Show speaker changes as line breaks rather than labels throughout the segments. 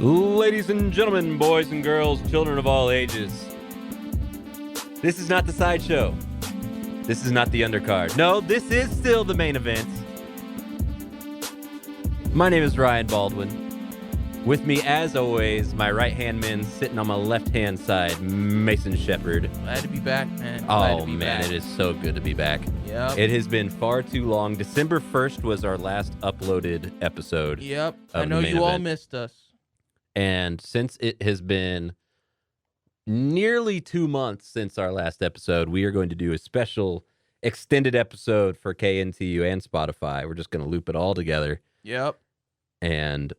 Ladies and gentlemen, boys and girls, children of all ages, this is not the sideshow. This is not the undercard. No, this is still the main event. My name is Ryan Baldwin. With me, as always, my right-hand man sitting on my left-hand side, Mason Shepard.
Glad to be back, man. Glad
Oh,
to be
man,
back.
it is so good to be back.
Yep.
It has been far too long. December 1st was our last uploaded episode.
Yep.
of
I know
the main
you all
event.
missed us.
And since it has been nearly 2 months since our last episode, we are going to do a special extended episode for KNTU and Spotify. We're just going to loop it all together
Yep.
and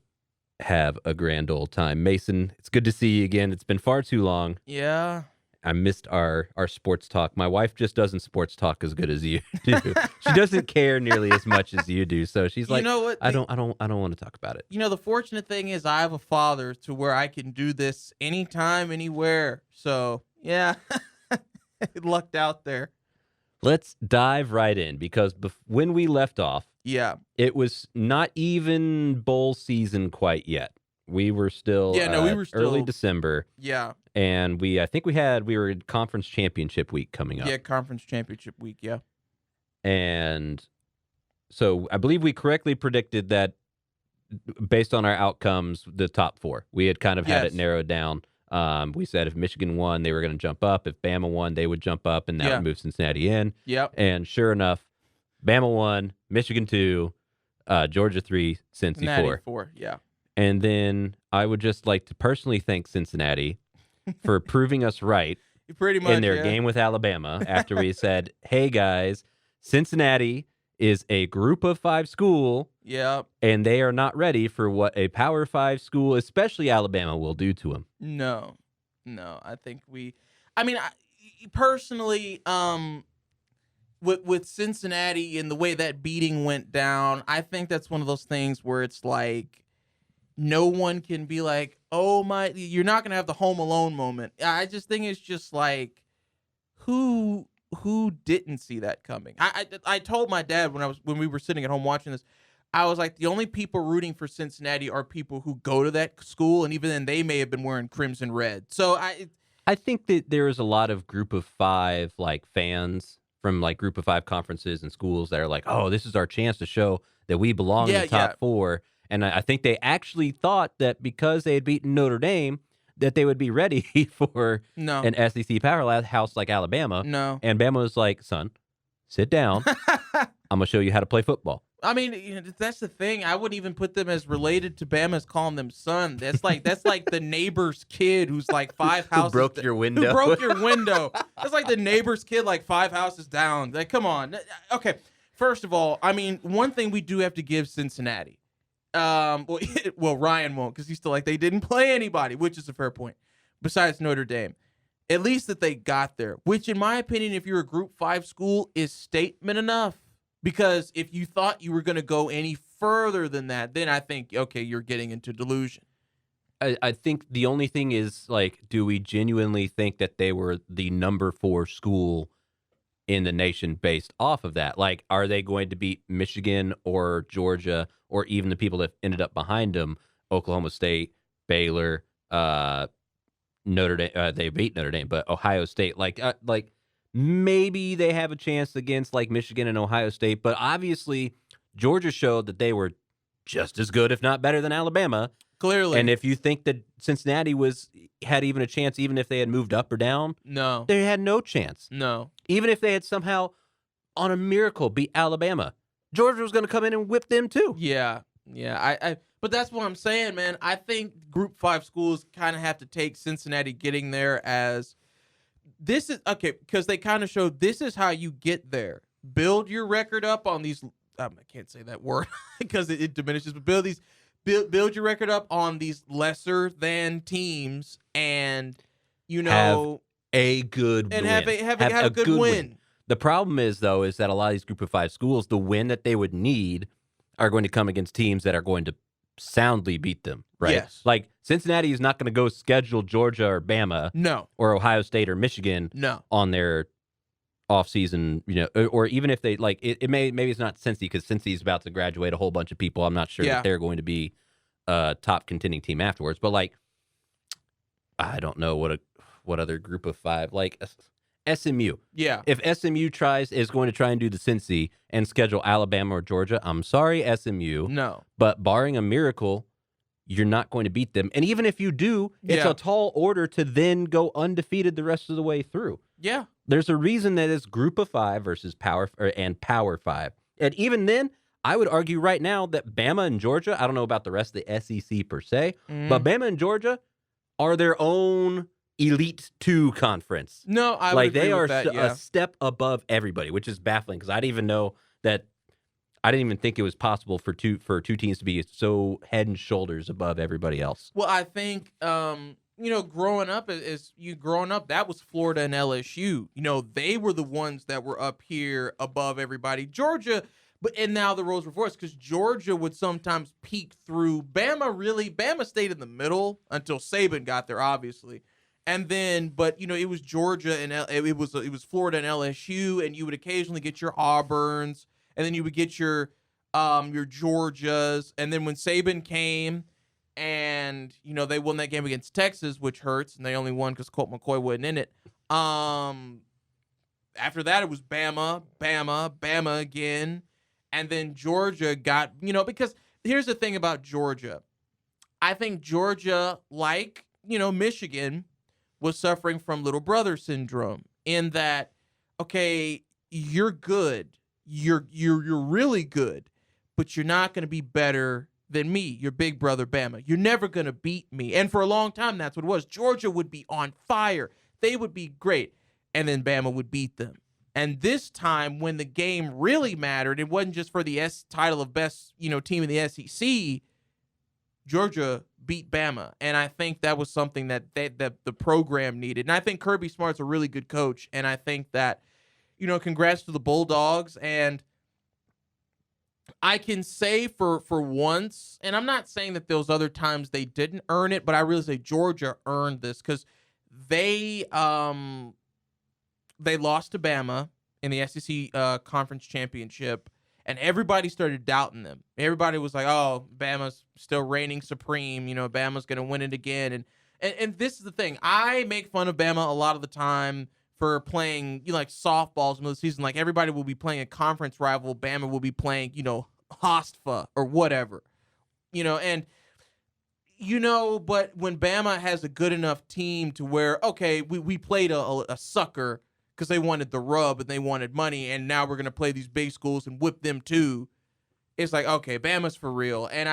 have a grand old time. Mason, it's good to see you again. It's been far too long.
Yeah.
I missed our sports talk. My wife just doesn't sports talk as good as you do. She doesn't care nearly as much as you do. So she's like,
you know what?
I don't want to talk about it.
You know, the fortunate thing is I have a father to where I can do this anytime, anywhere. So, yeah. Lucked out there.
Let's dive right in because when we left off,
Yeah.
it was not even bowl season quite yet. We were still
we were still
early December,
Yeah.
and we were in conference championship week coming up.
Yeah, conference championship week, yeah.
And so I believe we correctly predicted that based on our outcomes, the top four. We had kind of had it
Yes.
narrowed down. We said if Michigan won, they were going to jump up. If Bama won, they would jump up, and that
Yeah.
would move Cincinnati in.
Yep.
And sure enough, Bama 1, Michigan 2, Georgia 3, Cincy
Cincinnati
4.
4, yeah.
And then I would just like to personally thank Cincinnati for proving us right
Pretty much,
in their
yeah.
game with Alabama after we said, hey, guys, Cincinnati is a group of 5 school,
Yep.
and they are not ready for what a Power 5 school, especially Alabama, will do to them.
No, I think personally, with Cincinnati and the way that beating went down, I think that's one of those things where it's like no one can be like, oh my, you're not gonna have the Home Alone moment. I just think it's just like who didn't see that coming. I told my dad when we were sitting at home watching this, I was like, the only people rooting for Cincinnati are people who go to that school, and even then they may have been wearing crimson red. So
I think that there is a lot of group of 5 like fans from like group of 5 conferences and schools that are like, oh, this is our chance to show that we belong in the top 4. And I think they actually thought that because they had beaten Notre Dame, that they would be ready for an SEC powerhouse like Alabama.
No.
And Bama was like, son, sit down. I'm going to show you how to play football.
I mean, that's the thing. I wouldn't even put them as related to Bama as calling them son. That's like the neighbor's kid who's like 5 houses.
Who broke your window.
Who broke your window. That's like the neighbor's kid like 5 houses down. Like, come on. Okay. First of all, I mean, one thing we do have to give Cincinnati. Well, Ryan won't because he's still like, they didn't play anybody, which is a fair point. Besides Notre Dame. At least that they got there, which in my opinion, if you're a Group 5 school, is statement enough. Because if you thought you were going to go any further than that, then I think, okay, you're getting into delusion.
I think the only thing is, like, do we genuinely think that they were the number 4 school in the nation based off of that? Like, are they going to beat Michigan or Georgia or even the people that ended up behind them, Oklahoma State, Baylor, Notre Dame? They beat Notre Dame, but Ohio State, like maybe they have a chance against like Michigan and Ohio State, but obviously Georgia showed that they were just as good, if not better, than Alabama.
Clearly.
And if you think that Cincinnati had even a chance, even if they had moved up or down,
no,
they had no chance.
No.
Even if they had somehow, on a miracle, beat Alabama, Georgia was going to come in and whip them too.
Yeah. But that's what I'm saying, man. I think Group 5 schools kind of have to take Cincinnati getting there as this is okay because they kind of showed this is how you get there. Build your record up on these. I can't say that word because it diminishes. But build your record up on these lesser than teams, and
have a good win.
Have a good win.
The problem is though is that a lot of these Group of 5 schools, the win that they would need are going to come against teams that are going to soundly beat them, right?
Yes.
Like Cincinnati is not going to go schedule Georgia or Bama, or Ohio State or Michigan, on their offseason, or even if they like it maybe it's not Cincy because Cincy is about to graduate a whole bunch of people. I'm not sure that they're going to be a top contending team afterwards. But like, I don't know what other group of five, like SMU.
Yeah.
If SMU is going to try and do the Cincy and schedule Alabama or Georgia, I'm sorry, SMU.
No.
But barring a miracle, you're not going to beat them. And even if you do, it's a tall order to then go undefeated the rest of the way through.
Yeah.
There's a reason that it's group of five versus power five. And even then, I would argue right now that Bama and Georgia, I don't know about the rest of the SEC per se, but Bama and Georgia are their own Elite Two conference.
No, I would
like
agree
they
with
are
that, yeah.
a step above everybody, which is baffling because I didn't even know that. I didn't even think it was possible for two teams to be so head and shoulders above everybody else.
Well, I think growing up, that was Florida and LSU. They were the ones that were up here above everybody. Georgia, and now the roles reversed because Georgia would sometimes peek through. Bama stayed in the middle until Saban got there, obviously. And then, but it was Georgia and it was Florida and LSU, and you would occasionally get your Auburns, and then you would get your Georgias, and then when Saban came, and they won that game against Texas, which hurts, and they only won because Colt McCoy wasn't in it. After that, it was Bama again, and then Georgia got because here's the thing about Georgia, I think Georgia, like Michigan, was suffering from little brother syndrome in that, okay, you're good. You're really good, but you're not going to be better than me, your big brother Bama. You're never going to beat me. And for a long time, that's what it was. Georgia would be on fire. They would be great. And then Bama would beat them. And this time, when the game really mattered, it wasn't just for the title of best team in the SEC. Georgia beat Bama, and I think that was something that the program needed. And I think Kirby Smart's a really good coach, and I think that, congrats to the Bulldogs. And I can say for once, and I'm not saying that those other times they didn't earn it, but I really say Georgia earned this because they lost to Bama in the SEC Conference Championship. And everybody started doubting them. Everybody was like, "Oh, Bama's still reigning supreme. Bama's going to win it again." And this is the thing. I make fun of Bama a lot of the time for playing, like softballs in the season. Like everybody will be playing a conference rival. Bama will be playing, Hostfa or whatever. But when Bama has a good enough team to where, okay, we played a sucker because they wanted the rub and they wanted money, and now we're going to play these big schools and whip them too. It's like, okay, Bama's for real. And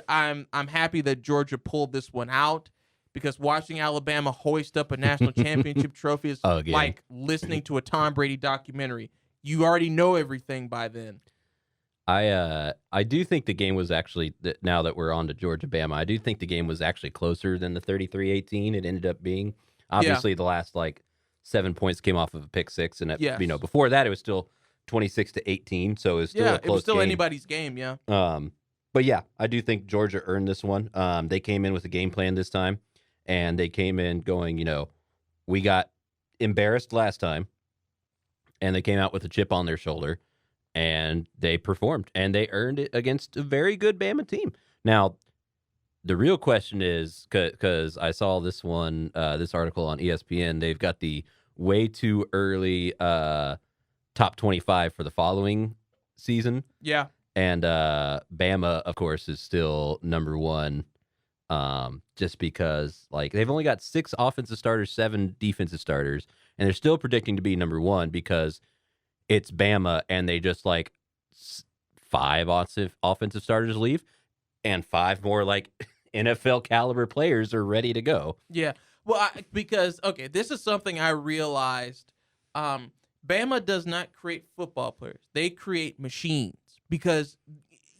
I'm happy that Georgia pulled this one out because watching Alabama hoist up a national championship trophy is like listening to a Tom Brady documentary. You already know everything by then.
I do think the game was actually, now that we're on to Georgia Bama, I do think the game was actually closer than the 33-18 it ended up being. Obviously, the last 7 points came off of a pick six, and before that it was still 26-18, so it was still a close
it was still
game.
Anybody's game, yeah.
But yeah, I do think Georgia earned this one. They came in with a game plan this time, and they came in going, we got embarrassed last time, and they came out with a chip on their shoulder, and they performed, and they earned it against a very good Bama team. Now, the real question is, because I saw this one, this article on ESPN, they've got the way too early top 25 for the following season.
Yeah.
And Bama, of course, is still number one just because they've only got 6 offensive starters, 7 defensive starters, and they're still predicting to be number one because it's Bama and they just 5 offensive starters leave and 5 more NFL caliber players are ready to go.
Yeah. Well, because this is something I realized. Bama does not create football players. They create machines because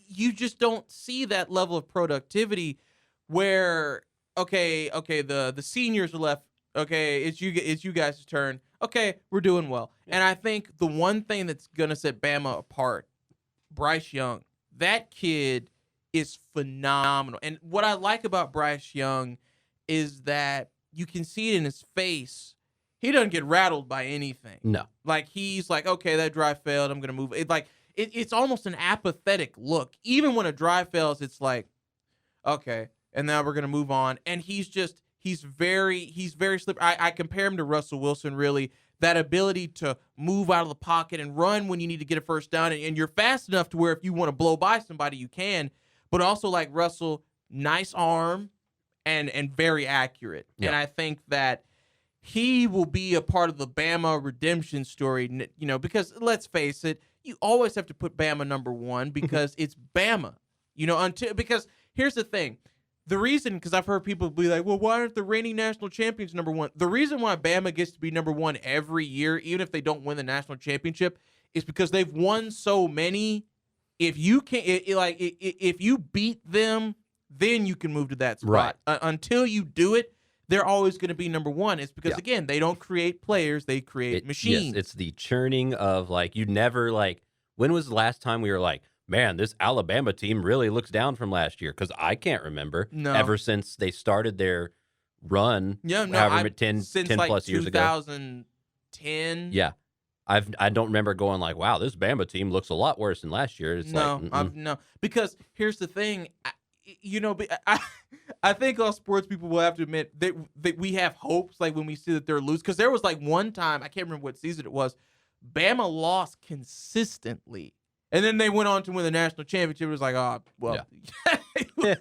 you just don't see that level of productivity where, the seniors are left. Okay, it's you guys' turn. Okay, we're doing well. And I think the one thing that's going to set Bama apart, Bryce Young, that kid is phenomenal. And what I like about Bryce Young is that you can see it in his face. He doesn't get rattled by anything.
No.
He's like, okay, that drive failed. I'm going to move. It's almost an apathetic look. Even when a drive fails, it's like, okay. And now we're gonna move on. And he's very slippery. I compare him to Russell Wilson, really. That ability to move out of the pocket and run when you need to get a first down, and you're fast enough to where if you want to blow by somebody, you can. But also, like Russell, nice arm and very accurate.
Yeah.
And I think that he will be a part of the Bama redemption story, because let's face it, you always have to put Bama number one because it's Bama, because here's the thing. The reason, because I've heard people be like, well, why aren't the reigning national champions number one? The reason why Bama gets to be number one every year, even if they don't win the national championship, is because they've won so many. If you can, if you beat them, then you can move to that spot.
Right.
Until you do it, they're always going to be number one. It's because, again, they don't create players, they create machines.
Yes, it's the churning of, you never, when was the last time we were like, man, this Alabama team really looks down from last year? Because I can't remember.
No.
Ever since they started their run, 10 plus years ago.
2010.
Yeah. I don't remember going like, wow, this Bama team looks a lot worse than last year. It's
no. Because here's the thing. I think all sports people will have to admit that we have hopes, when we see that they're losing. Because there was one time, I can't remember what season it was, Bama lost consistently. And then they went on to win the national championship. It was like, oh, well.
Yeah.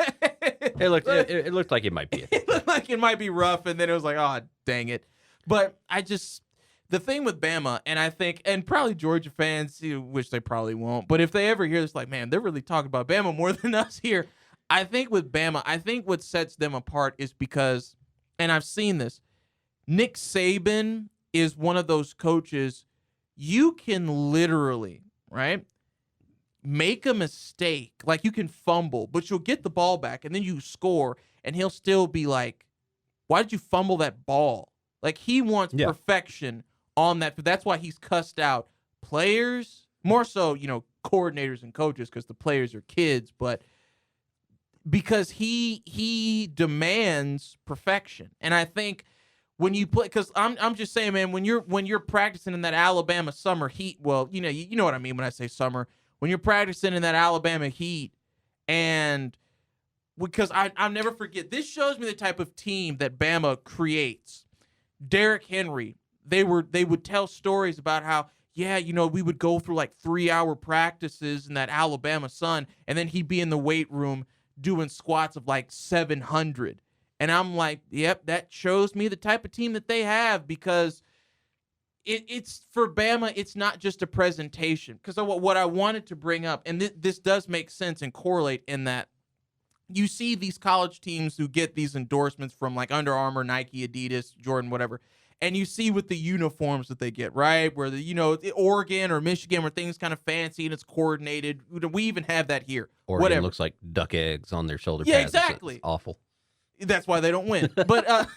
it looked like it might be.
It looked like it might be rough, and then it was like, oh, dang it. But the thing with Bama, and I think, and probably Georgia fans, which they probably won't, but if they ever hear this, man, they're really talking about Bama more than us here. I think with Bama, what sets them apart is because, and I've seen this, Nick Saban is one of those coaches, you can literally, right, make a mistake, you can fumble, but you'll get the ball back, and then you score, and he'll still be like, why did you fumble that ball? He wants perfection on that. That's why he's cussed out players, more so, coordinators and coaches, because the players are kids, but because he demands perfection. And I think when you play, because I'm just saying, man, when you're practicing in that Alabama summer heat, well, you know what I mean when I say summer, when you're practicing in that Alabama heat, and because I'll never forget, this shows me the type of team that Bama creates. Derrick Henry, they would tell stories about how, we would go through 3-hour practices in that Alabama sun, and then he'd be in the weight room doing squats of 700. And I'm like, yep, that shows me the type of team that they have, because it's for Bama, it's not just a presentation. Because what I wanted to bring up, and this does make sense and correlate in that you see these college teams who get these endorsements from Under Armour, Nike, Adidas, Jordan, whatever, and you see with the uniforms that they get, right? Where Oregon or Michigan, where things kind of fancy and it's coordinated. We even have that here.
Oregon
whatever.
Looks like duck eggs on their shoulder pads.
Yeah, exactly.
It's awful.
That's why they don't win. But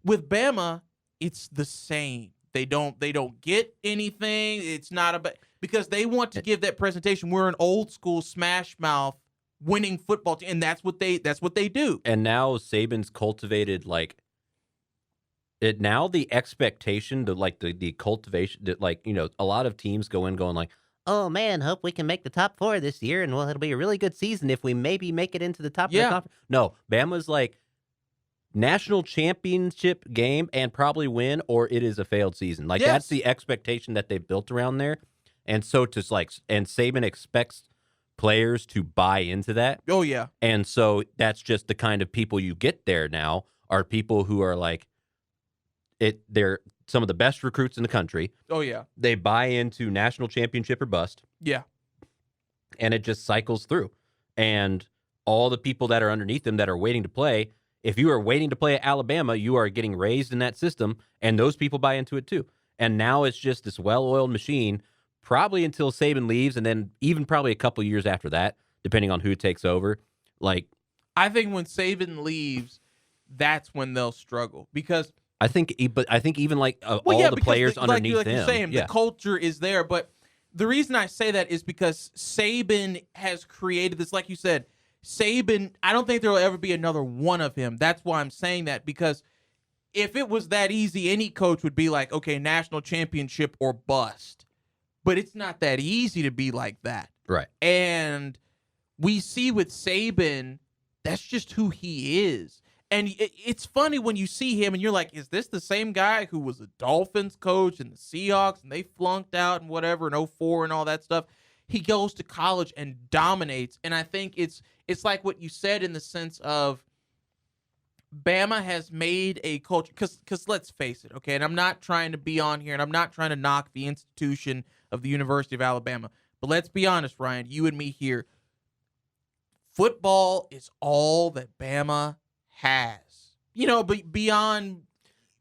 with Bama, it's the same. They don't get anything. It's not because they want to give that presentation. We're an old school smash mouth winning football team, and that's what they do.
And now Saban's cultivated now the expectation to the cultivation that a lot of teams go in going oh man, hope we can make the top 4 this year, and it'll be a really good season if we maybe make it into the top of the conference. No, Bama's national championship game and probably win, or it is a failed season. That's the expectation that they've built around there. And so and Saban expects players to buy into that.
Oh yeah. And
so that's just the kind of people you get there now are people who are they're some of the best recruits in the country.
Oh yeah.
They buy into national championship or bust.
Yeah.
And it just cycles through. And all the people that are underneath them that are waiting to play, if you are waiting to play at Alabama, you are getting raised in that system, and those people buy into it too. And now it's just this well-oiled machine, probably until Saban leaves, and then even probably a couple years after that, depending on who takes over.
I think when Saban leaves, that's when they'll struggle, because
I think even all the players underneath
like
him,
you're saying, the culture is there. But the reason I say that is because Saban has created this, like you said. Saban, I don't think there will ever be another one of him. That's why I'm saying that, because if it was that easy, any coach would be like, okay, national championship or bust. But it's not that easy to be like that.
Right.
And we see with Saban, that's just who he is. And it's funny when you see him and you're like, is this the same guy who was a Dolphins coach and the Seahawks and they flunked out and whatever in 04 and all that stuff? He goes to college and dominates. And I think it's like what you said in the sense of Bama has made a culture, because let's face it, okay, and I'm not trying to be on here and I'm not trying to knock the institution of the University of Alabama, but let's be honest, Ryan, you and me here, football is all that Bama has. But beyond...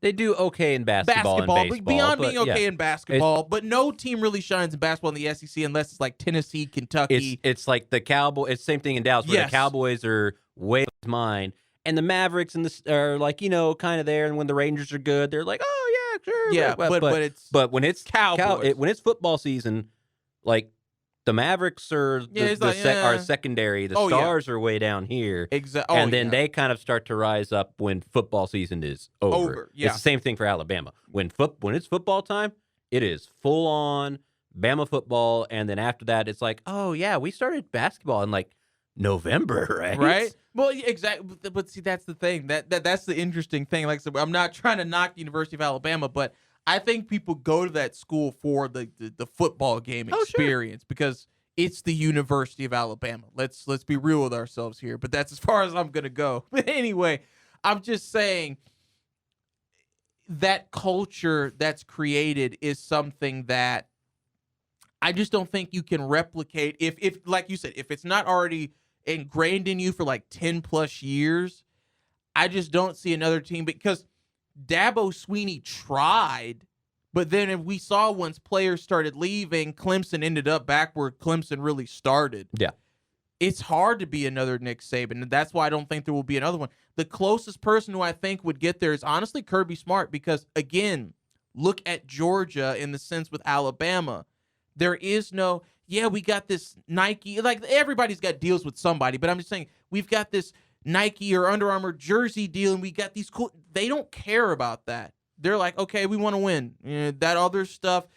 They do okay in basketball and baseball.
Beyond being okay in basketball, but no team really shines in basketball in the SEC unless it's like Tennessee, Kentucky.
It's like the Cowboys. It's the same thing in Dallas where the Cowboys are way mine. And the Mavericks are like, kind of there. And when the Rangers are good, they're like, oh, yeah, sure.
Yeah,
but when it's
Cowboys.
When it's football season, like the Mavericks are are secondary. The Stars are way down here.
Exactly.
And then they kind of start to rise up when football season is over.
Yeah.
It's the same thing for Alabama. When it's football time, it is full on Bama football. And then after that, it's like, oh, yeah, we started basketball in like November, right?
Right. Well, exactly. But see, that's the thing. That's the interesting thing. Like I said, I'm not trying to knock the University of Alabama, but I think people go to that school for the football game experience because it's the University of Alabama. Let's be real with ourselves here. But that's as far as I'm gonna go. But anyway, I'm just saying that culture that's created is something that I just don't think you can replicate. If like you said, if it's not already ingrained in you for like 10 plus years, I just don't see another team, because Dabo Swinney tried, but then if we saw once players started leaving, Clemson ended up back where Clemson really started.
Yeah.
It's hard to be another Nick Saban, and that's why I don't think there will be another one. The closest person who I think would get there is honestly Kirby Smart, because, again, look at Georgia in the sense with Alabama. There is no, we got this Nike, like everybody's got deals with somebody, but I'm just saying we've got this Nike or Under Armour jersey deal, and we got these cool. They don't care about that. They're like, okay, we want to win. That other stuff,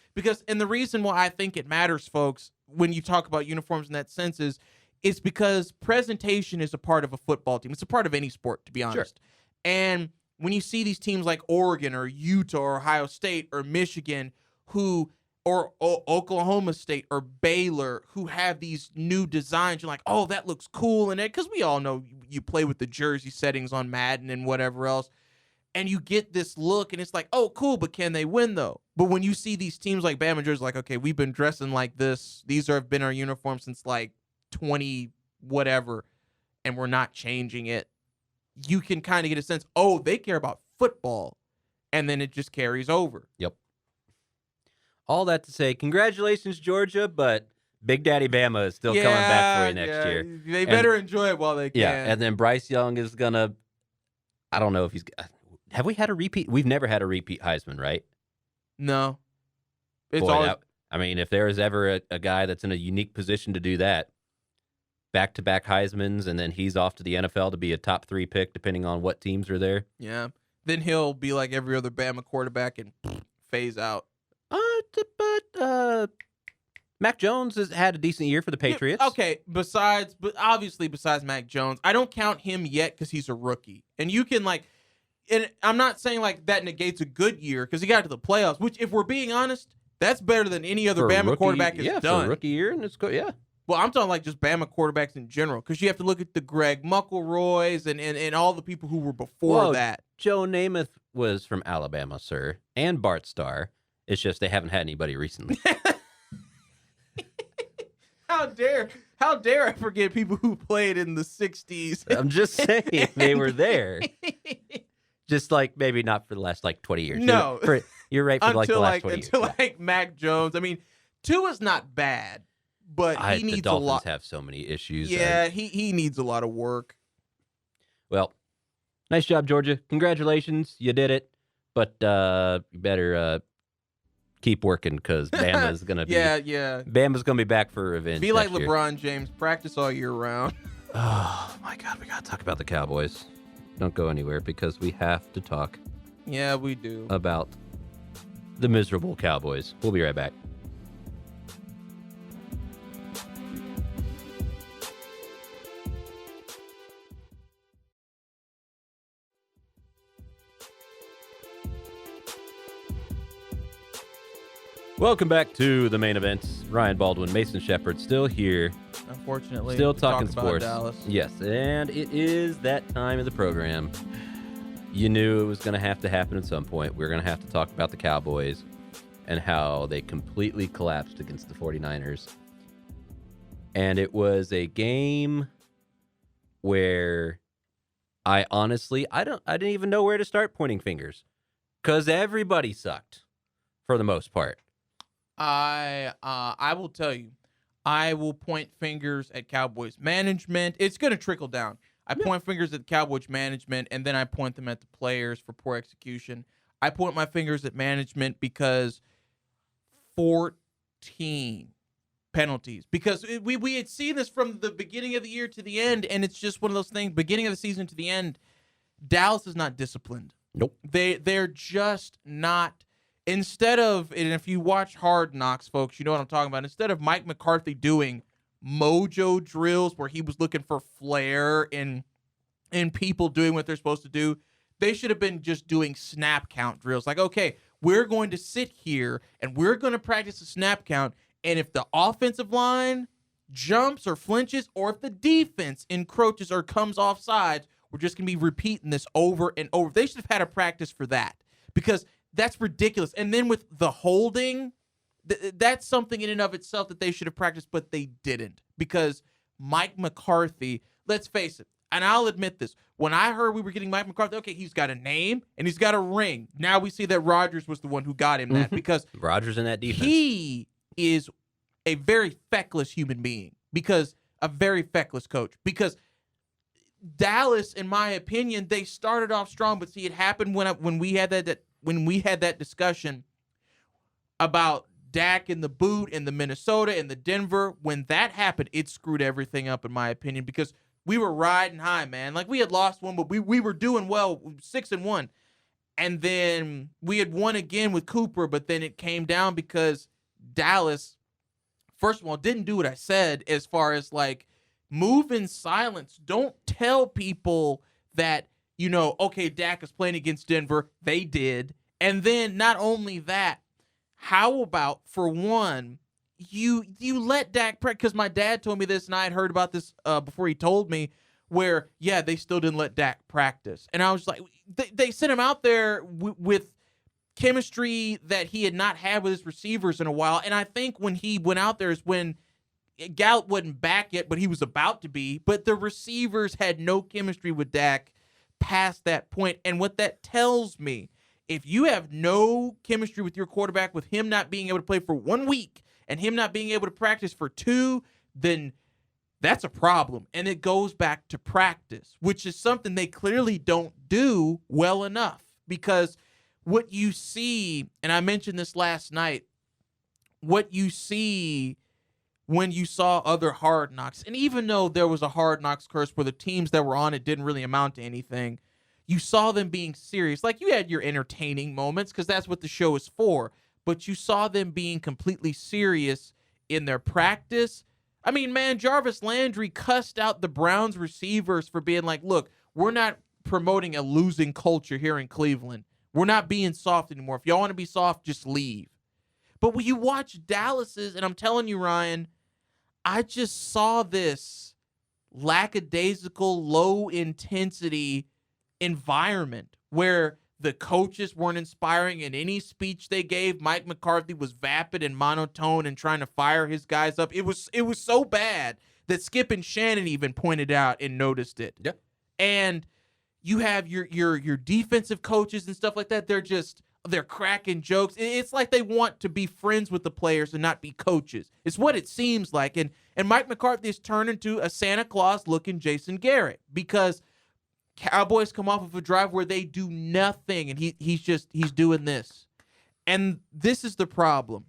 and the reason why I think it matters, folks, when you talk about uniforms in that sense is it's because presentation is a part of a football team. It's a part of any sport, to be honest. Sure. And when you see these teams like Oregon or Utah or Ohio State or Michigan or Oklahoma State or Baylor who have these new designs, you're like, oh, that looks cool. And because we all know you play with the jersey settings on Madden and whatever else, and you get this look, and it's like, oh, cool, but can they win, though? But when you see these teams like Bama, Jersey, like, okay, we've been dressing like this. These have been our uniforms since like 20 whatever, and we're not changing it. You can kind of get a sense, oh, they care about football, and then it just carries over.
Yep. All that to say, congratulations, Georgia, but Big Daddy Bama is still coming back for you next year.
They better enjoy it while they can.
Yeah, and then Bryce Young is going to, I don't know if he's, have we had a repeat? We've never had a repeat Heisman, right?
No.
If there is ever a guy that's in a unique position to do that, back-to-back Heismans, and then he's off to the NFL to be a top 3 pick, depending on what teams are there.
Yeah. Then he'll be like every other Bama quarterback and phase out.
But Mac Jones has had a decent year for the Patriots.
Yeah, okay, besides Mac Jones, I don't count him yet because he's a rookie. And you can and I'm not saying like that negates a good year because he got to the playoffs, which, if we're being honest, that's better than any other Bama quarterback has done.
For a rookie year, and it's good, yeah.
Well, I'm talking like just Bama quarterbacks in general, because you have to look at the Greg McElroys and all the people who were before that.
Joe Namath was from Alabama, sir, and Bart Starr. It's just they haven't had anybody recently.
How dare I forget people who played in the 60s?
I'm just saying they were there. Just like maybe not for the last 20 years.
No.
You're right for the last 20 years.
Until Mac Jones. I mean, Tua's not bad, but he needs
the Dolphins
a lot.
Have so many issues.
Yeah, he needs a lot of work.
Well, nice job, Georgia. Congratulations. You did it. But you better keep working, because Bama's going to be Bama's going to be back for revenge.
Be like
year.
LeBron James. Practice all year round.
Oh, my God. We got to talk about the Cowboys. Don't go anywhere, because we have to talk.
Yeah, we do.
About the miserable Cowboys. We'll be right back. Welcome back to the main event. Ryan Baldwin, Mason Shepard, still here.
Unfortunately,
Still
to
talking
talk about
sports.
Dallas.
Yes, and it is that time of the program. You knew it was going to have to happen at some point. We're going to have to talk about the Cowboys and how they completely collapsed against the 49ers. And it was a game where I didn't even know where to start pointing fingers because everybody sucked for the most part.
I will tell you, I will point fingers at Cowboys management. It's going to trickle down. I point fingers at Cowboys management, and then I point them at the players for poor execution. I point my fingers at management because 14 penalties. Because we had seen this from the beginning of the year to the end, and it's just one of those things, beginning of the season to the end, Dallas is not disciplined.
Nope.
They're just not. Instead of, and if you watch Hard Knocks, folks, you know what I'm talking about. Instead of Mike McCarthy doing mojo drills where he was looking for flair and people doing what they're supposed to do, they should have been just doing snap count drills. Like, okay, we're going to sit here and we're going to practice a snap count, and if the offensive line jumps or flinches, or if the defense encroaches or comes offsides, we're just going to be repeating this over and over. They should have had a practice for that, because that's ridiculous. And then with the holding, that's something in and of itself that they should have practiced, but they didn't. Because Mike McCarthy, let's face it, and I'll admit this, when I heard we were getting Mike McCarthy, okay, he's got a name and he's got a ring. Now we see that Rodgers was the one who got him that, because
Rodgers in that defense.
He is a very feckless human being, because a very feckless coach. Because Dallas, in my opinion, they started off strong, but see, it happened when we had that discussion about Dak in the boot and the Minnesota and the Denver. When that happened, it screwed everything up, in my opinion, because we were riding high, man. Like, we had lost one, but we were doing well, 6-1. And then we had won again with Cooper, but then it came down because Dallas, first of all, didn't do what I said as far as, like, move in silence. Don't tell people that, you know, okay, Dak is playing against Denver. They did. And then not only that, how about, for one, you let Dak practice? Because my dad told me this, and I had heard about this before he told me, where, yeah, they still didn't let Dak practice. And I was like, they sent him out there with chemistry that he had not had with his receivers in a while. And I think when he went out there is when Gallup wasn't back yet, but he was about to be. But the receivers had no chemistry with Dak past that point. And what that tells me, if you have no chemistry with your quarterback, with him not being able to play for 1 week and him not being able to practice for 2, then that's a problem. And it goes back to practice, which is something they clearly don't do well enough. Because what you see, and I mentioned this last night, what you see when you saw other Hard Knocks, and even though there was a Hard Knocks curse where the teams that were on it didn't really amount to anything, you saw them being serious. Like, you had your entertaining moments, because that's what the show is for, but you saw them being completely serious in their practice. I mean, man, Jarvis Landry cussed out the Browns receivers for being like, look, we're not promoting a losing culture here in Cleveland. We're not being soft anymore. If y'all want to be soft, just leave. But when you watch Dallas's, and I'm telling you, Ryan, I just saw this lackadaisical, low-intensity environment where the coaches weren't inspiring in any speech they gave. Mike McCarthy was vapid and monotone and trying to fire his guys up. It was so bad that Skip and Shannon even pointed out and noticed it.
Yeah.
And you have your defensive coaches and stuff like that. They're cracking jokes. It's like they want to be friends with the players and not be coaches. It's what it seems like. And Mike McCarthy has turned into a Santa Claus looking Jason Garrett, because Cowboys come off of a drive where they do nothing, and he's doing this. And this is the problem.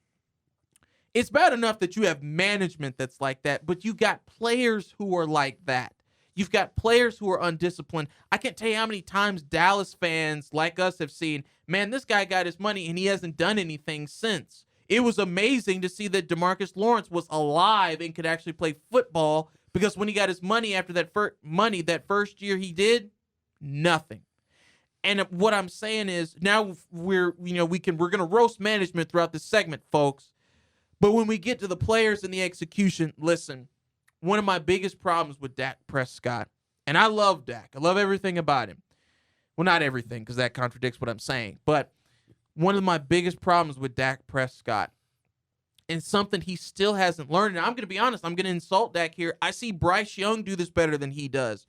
It's bad enough that you have management that's like that, but you got players who are like that. You've got players who are undisciplined. I can't tell you how many times Dallas fans like us have seen, man, this guy got his money and he hasn't done anything since. It was amazing to see that DeMarcus Lawrence was alive and could actually play football, because when he got his money after that first year he did, nothing. And what I'm saying is now we're going to roast management throughout this segment, folks. But when we get to the players and the execution, listen, one of my biggest problems with Dak Prescott, and I love Dak. I love everything about him. Well, not everything, because that contradicts what I'm saying. But one of my biggest problems with Dak Prescott, and something he still hasn't learned, and I'm going to be honest, I'm going to insult Dak here. I see Bryce Young do this better than he does.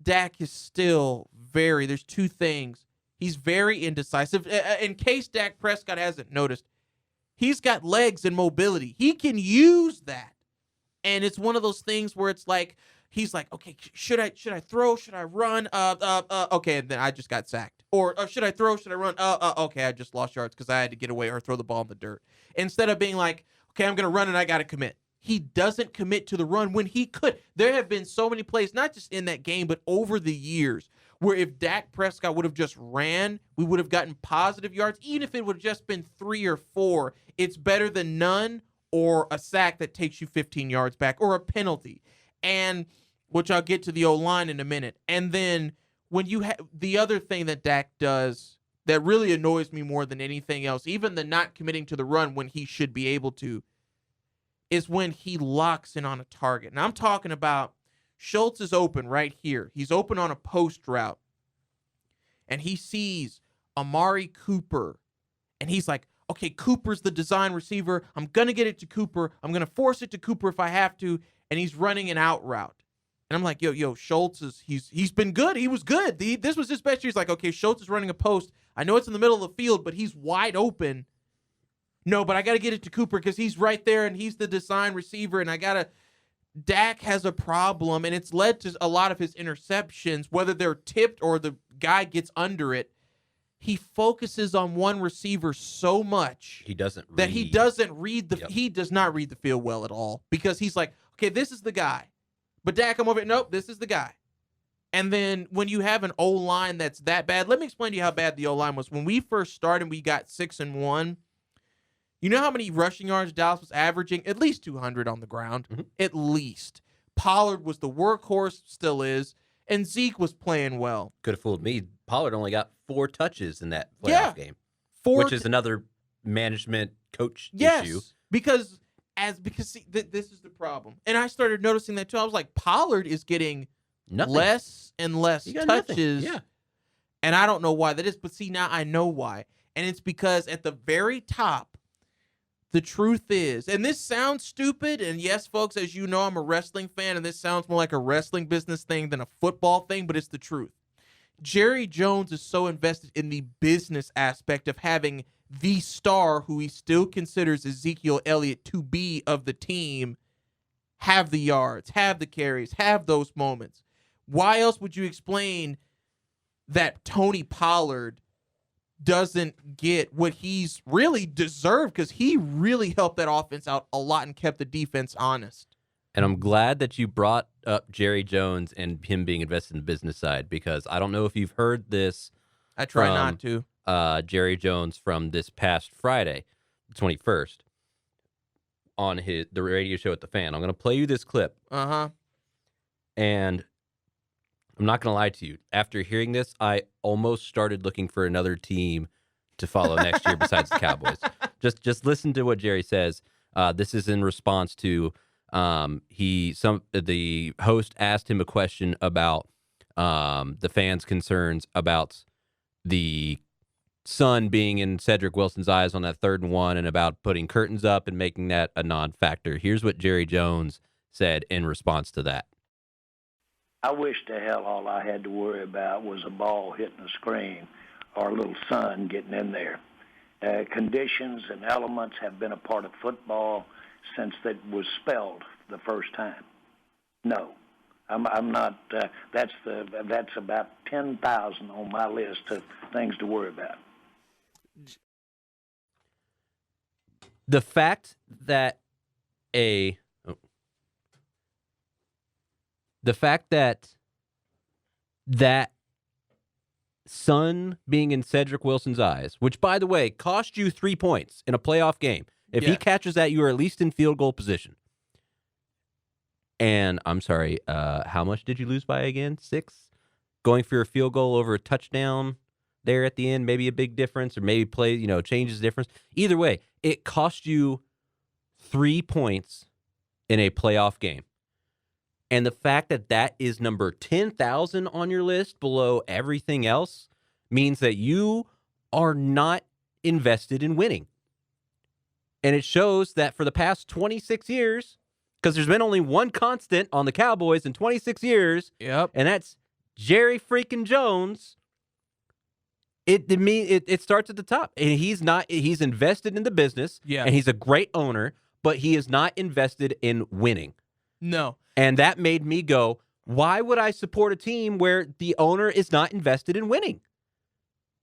Dak is still there's two things. He's very indecisive. In case Dak Prescott hasn't noticed, he's got legs and mobility. He can use that. And it's one of those things where it's like, he's like, okay, should I throw? Should I run? Okay, and then I just got sacked. Or should I throw? Should I run? Okay, I just lost yards because I had to get away or throw the ball in the dirt. Instead of being like, okay, I'm going to run and I got to commit. He doesn't commit to the run when he could. There have been so many plays, not just in that game, but over the years, where if Dak Prescott would have just ran, we would have gotten positive yards. Even if it would have just been 3 or 4, it's better than none or a sack that takes you 15 yards back or a penalty. And which I'll get to the O-line in a minute. And then when you have the other thing that Dak does that really annoys me more than anything else, even the not committing to the run when he should be able to, is when he locks in on a target. And I'm talking about Schultz is open right here. He's open on a post route. And he sees Amari Cooper. And he's like, okay, Cooper's the design receiver. I'm going to get it to Cooper. I'm going to force it to Cooper if I have to. And he's running an out route. And I'm like, yo, Schultz he's been good. He was good. This was his best year. He's like, okay, Schultz is running a post. I know it's in the middle of the field, but he's wide open. No, but I got to get it to Cooper because he's right there and he's the design receiver. And Dak has a problem, and it's led to a lot of his interceptions, whether they're tipped or the guy gets under it. He focuses on one receiver so much
he does not
read the field well at all, because he's like, okay, this is the guy. But Dak, I'm over it. Nope, this is the guy. And then when you have an O-line that's that bad, let me explain to you how bad the O-line was. When we first started, we got 6-1. You know how many rushing yards Dallas was averaging? At least 200 on the ground. Mm-hmm. At least. Pollard was the workhorse, still is, and Zeke was playing well.
Could have fooled me. Pollard only got 4 touches in that playoff game, which is another management coach issue.
Because this is the problem. And I started noticing that too. I was like, Pollard is getting less and less touches.
Yeah.
And I don't know why that is, but see, now I know why. And it's because at the very top, the truth is, and this sounds stupid, and yes, folks, as you know, I'm a wrestling fan, and this sounds more like a wrestling business thing than a football thing, but it's the truth. Jerry Jones is so invested in the business aspect of having the star, who he still considers Ezekiel Elliott to be, of the team, have the yards, have the carries, have those moments. Why else would you explain that Tony Pollard doesn't get what he's really deserved, because he really helped that offense out a lot and kept the defense honest?
And I'm glad that you brought up Jerry Jones and him being invested in the business side, because I don't know if you've heard this.
I try not to.
Jerry Jones from this past Friday, the 21st, on the radio show at The Fan. I'm going to play you this clip.
Uh-huh.
And I'm not going to lie to you. After hearing this, I almost started looking for another team to follow next year besides the Cowboys. Just listen to what Jerry says. This is in response to the host asked him a question about the fans' concerns about the sun being in Cedric Wilson's eyes on that 3rd and 1, and about putting curtains up and making that a non-factor. Here's what Jerry Jones said in response to that.
I wish to hell all I had to worry about was a ball hitting the screen or a little sun getting in there. Conditions and elements have been a part of football since it was spelled the first time. No, I'm not. That's about 10,000 on my list of things to worry about.
The fact that that sun being in Cedric Wilson's eyes, which, by the way, cost you 3 points in a playoff game. If he catches that, you are at least in field goal position. And I'm sorry, how much did you lose by again? 6? going for a field goal over a touchdown there at the end, maybe a big difference, or maybe changes the difference. Either way, it cost you 3 points in a playoff game. And the fact that that is number 10,000 on your list below everything else means that you are not invested in winning. And it shows that for the past 26 years, because there's been only one constant on the Cowboys in 26 years,
Yep.
and that's Jerry freaking Jones. It starts at the top, and he's invested in the business,
Yeah.
and he's a great owner, but he is not invested in winning.
No.
And that made me go, why would I support a team where the owner is not invested in winning?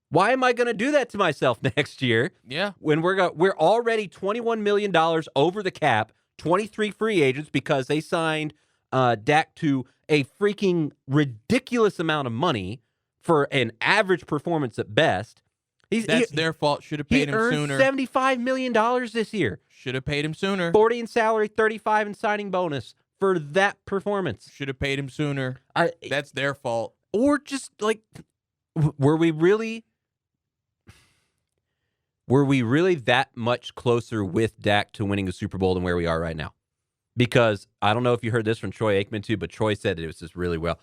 Why am I going to do that to myself next year?
Yeah.
When we're already $21 million over the cap, 23 free agents because they signed Dak to a freaking ridiculous amount of money for an average performance at best.
That's their fault. Should have paid him sooner.
He earned $75 million this year.
Should have paid him sooner.
40 in salary, 35 in signing bonus for that performance.
Should have paid him sooner. That's their fault.
Or just were we really that much closer with Dak to winning a Super Bowl than where we are right now? Because I don't know if you heard this from Troy Aikman too, but Troy said it was just really well.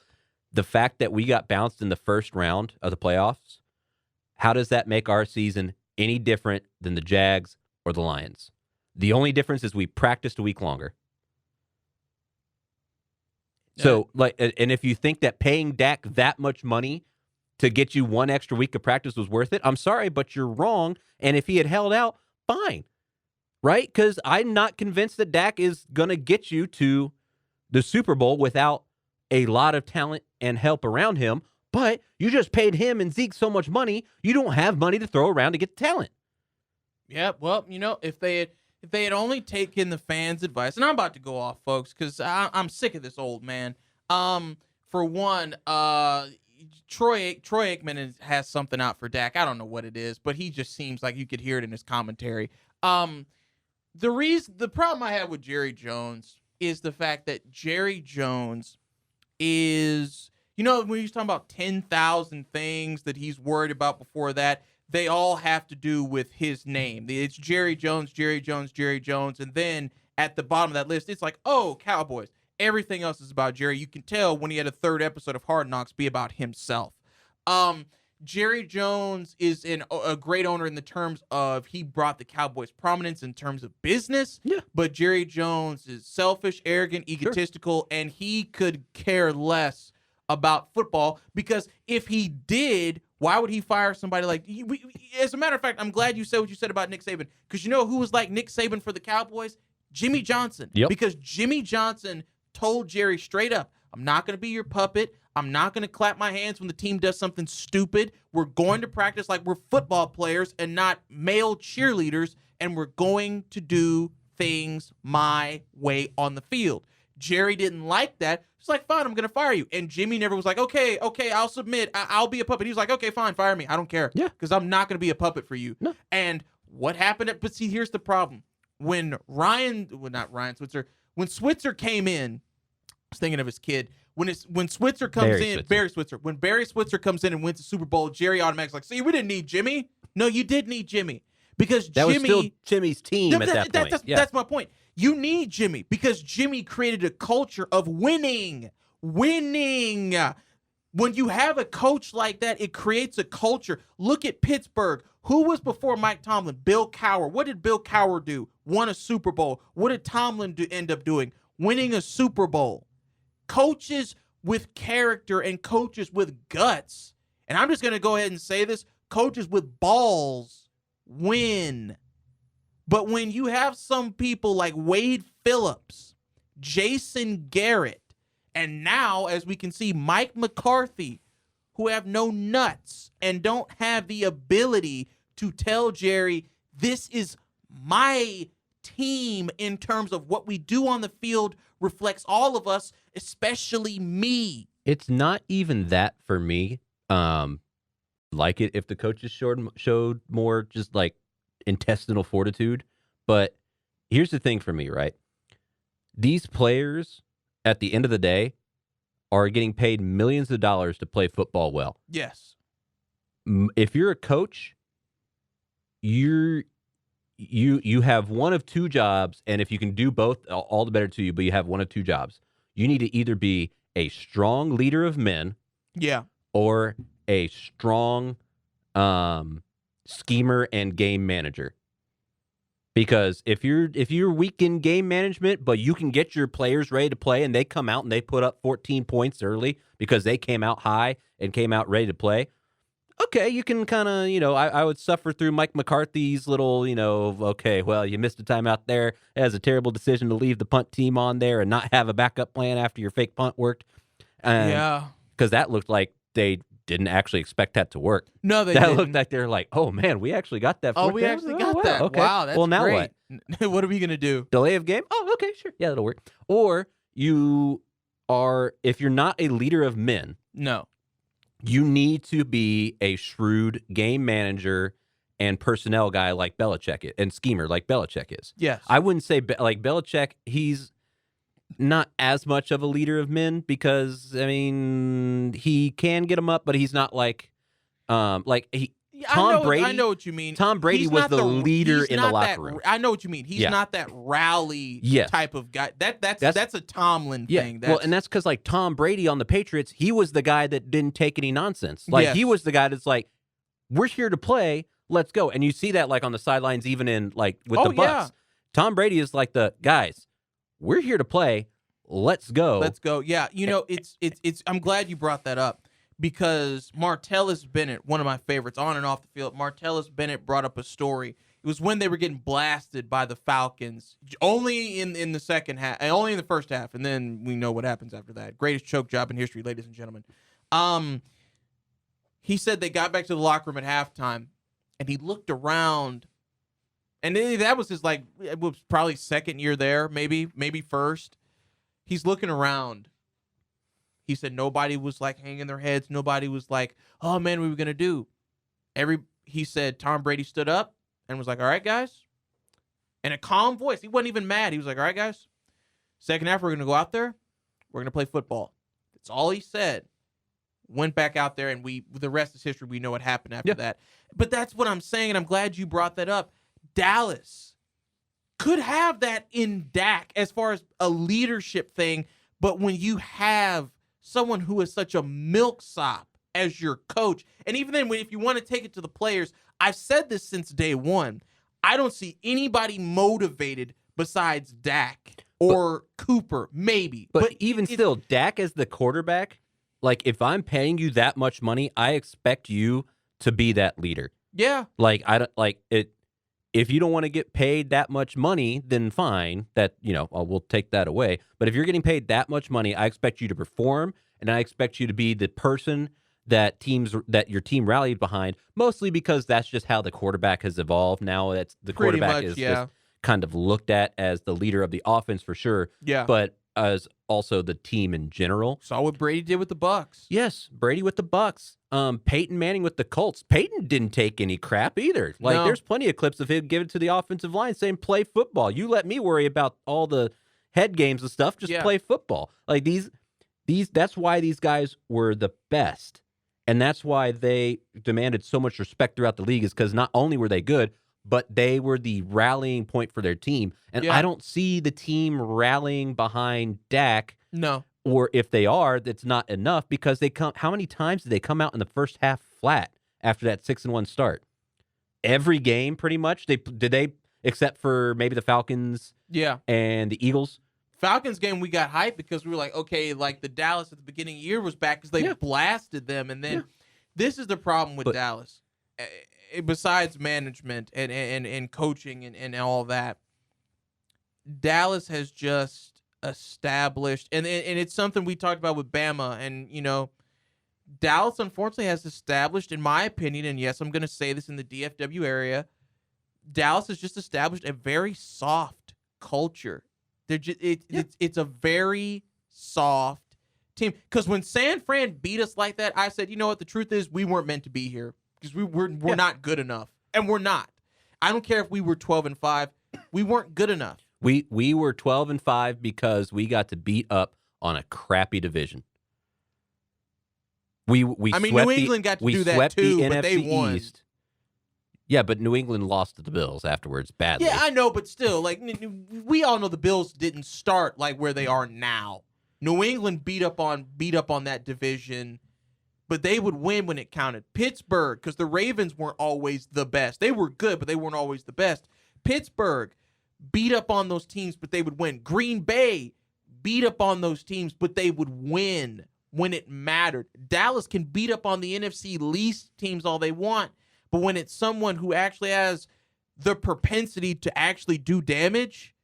The fact that we got bounced in the first round of the playoffs, how does that make our season any different than the Jags or the Lions? The only difference is we practiced a week longer. So, and if you think that paying Dak that much money to get you one extra week of practice was worth it, I'm sorry, but you're wrong. And if he had held out, fine. Right? Because I'm not convinced that Dak is going to get you to the Super Bowl without a lot of talent and help around him. But you just paid him and Zeke so much money, you don't have money to throw around to get the talent.
Yeah, well, if they had only taken the fans' advice, and I'm about to go off, folks, because I'm sick of this old man. For one, Troy Aikman has something out for Dak. I don't know what it is, but he just seems like you could hear it in his commentary. The problem I have with Jerry Jones is the fact that Jerry Jones is, when he's talking about 10,000 things that he's worried about before that, they all have to do with his name. It's Jerry Jones, Jerry Jones, Jerry Jones. And then at the bottom of that list, it's like, oh, Cowboys. Everything else is about Jerry. You can tell when he had a third episode of Hard Knocks be about himself. Jerry Jones is a great owner in the terms of he brought the Cowboys prominence in terms of business.
Yeah.
But Jerry Jones is selfish, arrogant, egotistical, and he could care less about football, because if he did, why would he fire somebody like as a matter of fact, I'm glad you said what you said about Nick Saban, because you know who was like Nick Saban for the Cowboys? Jimmy Johnson.
Yep.
Because Jimmy Johnson told Jerry straight up, I'm not going to be your puppet. I'm not going to clap my hands when the team does something stupid. We're going to practice like we're football players and not male cheerleaders, and we're going to do things my way on the field. Jerry didn't like that. He's like, fine, I'm going to fire you. And Jimmy never was like, okay, I'll submit. I'll be a puppet. He was like, okay, fine, fire me. I don't care.
Yeah.
Because I'm not going to be a puppet for you.
No.
And what happened? But see, here's the problem. When when Switzer came in, I was thinking of his kid. When Switzer comes in, Barry Switzer. When Barry Switzer comes in and wins the Super Bowl, Jerry automatically like, see, we didn't need Jimmy. No, you did need Jimmy. Because
That
Jimmy
was still Jimmy's team at that point.
That's my point. You need Jimmy because Jimmy created a culture of winning. Winning. When you have a coach like that, it creates a culture. Look at Pittsburgh. Who was before Mike Tomlin? Bill Cowher. What did Bill Cowher do? Won a Super Bowl. What did Tomlin end up doing? Winning a Super Bowl. Coaches with character and coaches with guts. And I'm just going to go ahead and say this. Coaches with balls win. But when you have some people like Wade Phillips, Jason Garrett, and now, as we can see, Mike McCarthy, who have no nuts and don't have the ability to tell Jerry, this is my team in terms of what we do on the field reflects all of us, especially me.
It's not even that for me. Like it if the coaches showed more just like intestinal fortitude. But here's the thing for me, right? These players, at the end of the day, are getting paid millions of dollars to play football well.
Yes.
If you're a coach, you have one of two jobs, and if you can do both, all the better to you, but you have one of two jobs. You need to either be a strong leader of men or a strong schemer and game manager. Because if you're weak in game management, but you can get your players ready to play and they come out and they put up 14 points early because they came out high and came out ready to play, okay, you can kind of, I would suffer through Mike McCarthy's little, okay, well, you missed a timeout there. It was a terrible decision to leave the punt team on there and not have a backup plan after your fake punt worked. Because that looked like they didn't actually expect that to work.
No, they didn't.
That looked like they're like, oh, man, we actually got that.
Oh, we actually got that.
Okay.
Wow, that's
well, now
great.
what?
What are we going to do?
Delay of game? Oh, okay, sure. Yeah, that'll work. Or if you're not a leader of men.
No.
You need to be a shrewd game manager and personnel guy like Belichick and schemer like Belichick is.
Yes.
I wouldn't say like Belichick, he's not as much of a leader of men because, he can get them up, but he's not like Tom Brady.
I know what you mean.
Tom Brady was the leader in the locker room.
I know what you mean. He's not that rally type of guy. That's a Tomlin thing.
Well, and that's because like Tom Brady on the Patriots, he was the guy that didn't take any nonsense. Like he was the guy that's like, we're here to play, let's go. And you see that like on the sidelines, even in like with the Bucs.
Yeah.
Tom Brady is like the guys. We're here to play. Let's go.
Let's go. Yeah, it's. I'm glad you brought that up because Martellus Bennett, one of my favorites, on and off the field. Martellus Bennett brought up a story. It was when they were getting blasted by the Falcons, only in the second half, only in the first half, and then we know what happens after that. Greatest choke job in history, ladies and gentlemen. He said they got back to the locker room at halftime, and he looked around. And that was his, it was probably second year there, maybe first. He's looking around. He said nobody was, hanging their heads. Nobody was like, oh, man, what are we going to do? He said Tom Brady stood up and was like, all right, guys. In a calm voice. He wasn't even mad. He was like, all right, guys. Second half, we're going to go out there. We're going to play football. That's all he said. Went back out there, and the rest is history. We know what happened after that. But that's what I'm saying, and I'm glad you brought that up. Dallas could have that in Dak as far as a leadership thing, but when you have someone who is such a milksop as your coach, and even then, if you want to take it to the players, I've said this since day one, I don't see anybody motivated besides Dak or Cooper, maybe.
But even still, Dak as the quarterback, if I'm paying you that much money, I expect you to be that leader.
Yeah.
If you don't want to get paid that much money, then fine. That, we'll take that away. But if you're getting paid that much money, I expect you to perform, and I expect you to be the person that your team rallied behind, mostly because that's just how the quarterback has evolved. Now that's the quarterback is just kind of looked at as the leader of the offense for sure.
Yeah.
But as also the team in general.
Saw what Brady did with the Bucs.
Yes, Brady with the Bucs. Peyton Manning with the Colts. Peyton didn't take any crap either. There's plenty of clips of him giving it to the offensive line saying, play football. You let me worry about all the head games and stuff. Just play football. That's why these guys were the best. And that's why they demanded so much respect throughout the league, is because not only were they good, but they were the rallying point for their team. And I don't see the team rallying behind Dak.
No.
Or if they are, that's not enough, because how many times did they come out in the first half flat after that 6-1 start? Every game, pretty much. Did they, except for maybe the Falcons and the Eagles?
Falcons game, we got hyped because we were like, okay, the Dallas at the beginning of the year was back because they blasted them. And then this is the problem with Dallas. Besides management and coaching and all that, Dallas has just established, and it's something we talked about with Bama, and Dallas unfortunately has established, in my opinion, and yes, I'm going to say this in the DFW area, Dallas has just established a very soft culture. It's a very soft team, because when San Fran beat us like that, I said, you know what, the truth is we weren't meant to be here. Because we're not good enough, and we're not. I don't care if we were 12-5, we weren't good enough.
We were 12-5 because we got to beat up on a crappy division. We
I mean,
swept
New England got to
we
do that
swept
too,
the
but they
NFC
won.
East. Yeah, but New England lost to the Bills afterwards badly.
Yeah, I know, but still, like we all know the Bills didn't start like where they are now. New England beat up on that division, but they would win when it counted. Pittsburgh, because the Ravens weren't always the best. They were good, but they weren't always the best. Pittsburgh beat up on those teams, but they would win. Green Bay beat up on those teams, but they would win when it mattered. Dallas can beat up on the NFC least teams all they want, but when it's someone who actually has the propensity to actually do damage,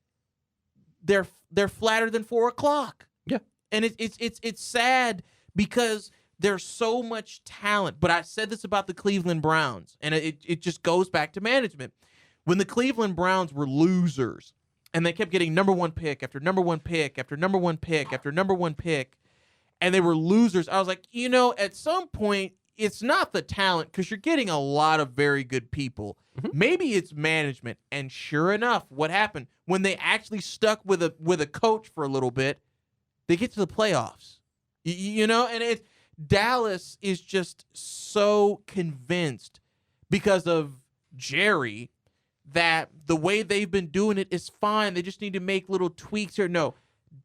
they're flatter than 4 o'clock.
Yeah,
and it's sad because there's so much talent. But I said this about the Cleveland Browns, and it just goes back to management. When the Cleveland Browns were losers, and they kept getting number one pick after number one pick after number one pick after number one pick, and they were losers, I was like, at some point, it's not the talent because you're getting a lot of very good people. Mm-hmm. Maybe it's management. And sure enough, what happened when they actually stuck with a coach for a little bit, they get to the playoffs. And Dallas is just so convinced because of Jerry that the way they've been doing it is fine. They just need to make little tweaks here. No,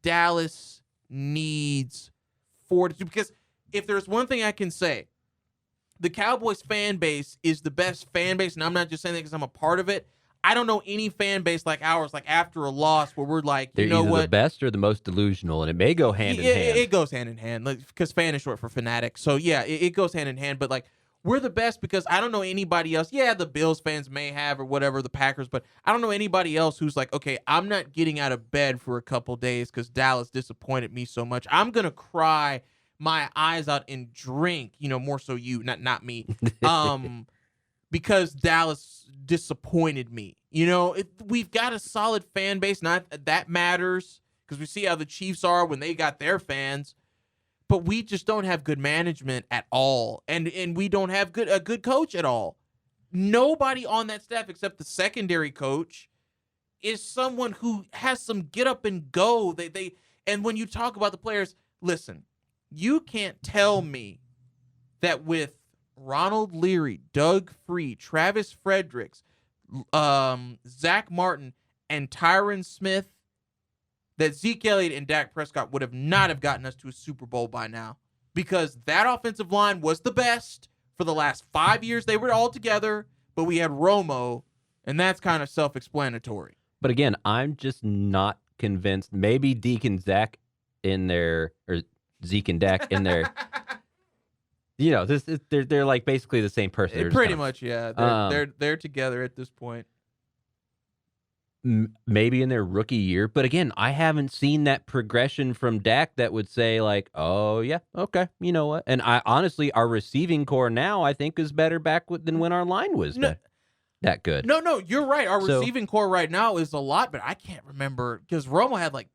Dallas needs fortitude, because if there's one thing I can say, the Cowboys fan base is the best fan base, and I'm not just saying that because I'm a part of it. I don't know any fan base like ours, like after a loss, where we're like,
they're either the best or the most delusional, and it may go hand in hand.
It goes hand in hand, because fan is short for fanatic. So yeah, it goes hand in hand. But like, we're the best because I don't know anybody else. Yeah, the Bills fans may have, or whatever, the Packers, but I don't know anybody else who's like, okay, I'm not getting out of bed for a couple days because Dallas disappointed me so much. I'm gonna cry my eyes out and drink, more so you, not me, because Dallas disappointed me. We've got a solid fan base, not that matters, because we see how the Chiefs are when they got their fans, but we just don't have good management at all, and we don't have a good coach at all. Nobody on that staff except the secondary coach is someone who has some get up and go. And when you talk about the players, listen. You can't tell me that with Ronald Leary, Doug Free, Travis Fredericks, Zach Martin, and Tyron Smith, that Zeke Elliott and Dak Prescott would have not have gotten us to a Super Bowl by now, because that offensive line was the best for the last 5 years. They were all together, but we had Romo, and that's kind of self-explanatory.
But again, I'm just not convinced. Maybe Deke and Zach in there, or Zeke and Dak in there. They're like basically the same person.
Pretty much, yeah. They're together at this point.
Maybe in their rookie year, but again, I haven't seen that progression from Dak that would say like, oh yeah, okay, you know what? And I honestly, our receiving core now I think is better than when our line was that good.
No, you're right. Our receiving core right now is a lot, but I can't remember because Romo had like.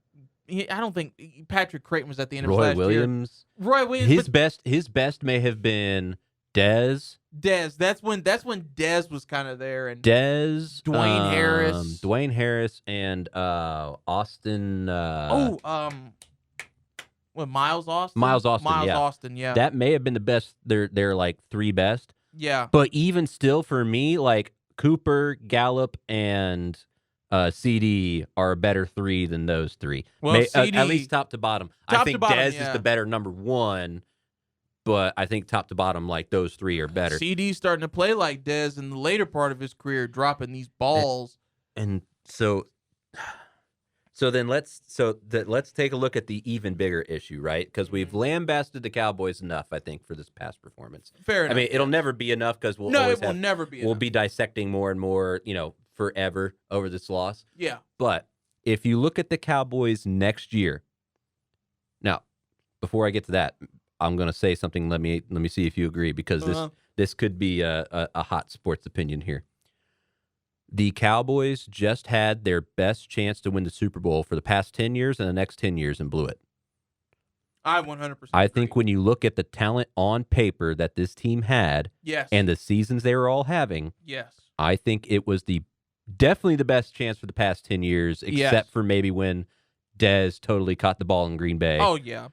I don't think Patrick Creighton was at the end of last year. Roy Williams.
His best may have been Dez.
That's when Dez was kind of there, and
Dwayne
Harris,
and Austin.
Miles Austin.
Miles Austin.
Yeah.
That may have been the best. They're like three best.
Yeah.
But even still, for me, like Cooper, Gallup, and CD are a better three than those three.
Well, CD,
at least top to bottom. I think Dez is the better number one, but I think top to bottom, like those three are better.
CD's starting to play like Dez in the later part of his career, dropping these balls.
And so then let's take a look at the even bigger issue, right? Because we've lambasted the Cowboys enough, I think, for this past performance.
Fair enough.
I mean, it'll never be enough because we'll
never be.
We'll be dissecting more and more, forever over this loss.
Yeah.
But if you look at the Cowboys next year, now, before I get to that, I'm going to say something. Let me see if you agree, because this could be a hot sports opinion here. The Cowboys just had their best chance to win the Super Bowl for the past 10 years and the next 10 years and blew it.
I 100%
I
agree.
think when you look at the talent on paper that this team had,
yes,
and the seasons they were all having,
yes,
I think it was definitely the best chance for the past 10 years, except for maybe when Dez totally caught the ball in Green Bay.
Oh, yeah.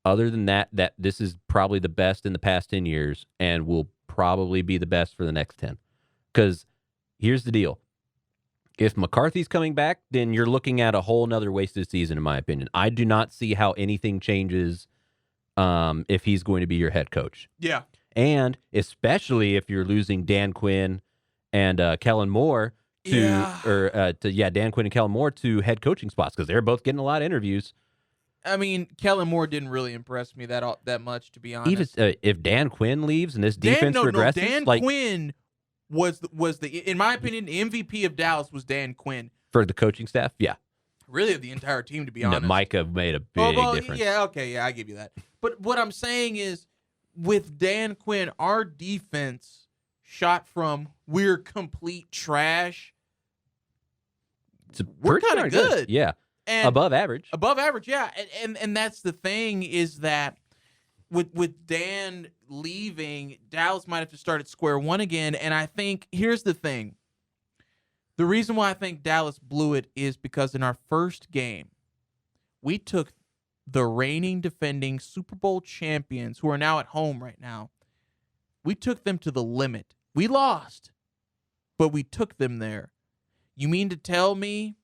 other than that this is probably the best in the past 10 years and will probably be the best for the next 10. Because here's the deal. If McCarthy's coming back, then you're looking at a whole nother wasted season, in my opinion. I do not see how anything changes if he's going to be your head coach.
Yeah.
And especially if you're losing Dan Quinn and Kellen Moore Dan Quinn and Kellen Moore to head coaching spots, because they're both getting a lot of interviews.
I mean, Kellen Moore didn't really impress me that much, to be honest.
Even if Dan Quinn leaves and this defense regresses,
Dan Quinn was the in my opinion, the MVP of Dallas was Dan Quinn
for the coaching staff. Yeah,
really of the entire team, to be honest.
Micah made a big difference.
Yeah, okay, yeah, I give you that. But what I'm saying is, with Dan Quinn, our defense shot from we're complete trash. We're kind of good.
Yeah. And above average,
yeah, and that's the thing, is that with Dan leaving, Dallas might have to start at square one again. And I think here's the thing: the reason why I think Dallas blew it is because in our first game, we took the reigning defending Super Bowl champions, who are now at home right now. We took them to the limit. We lost, but we took them there. You mean to tell me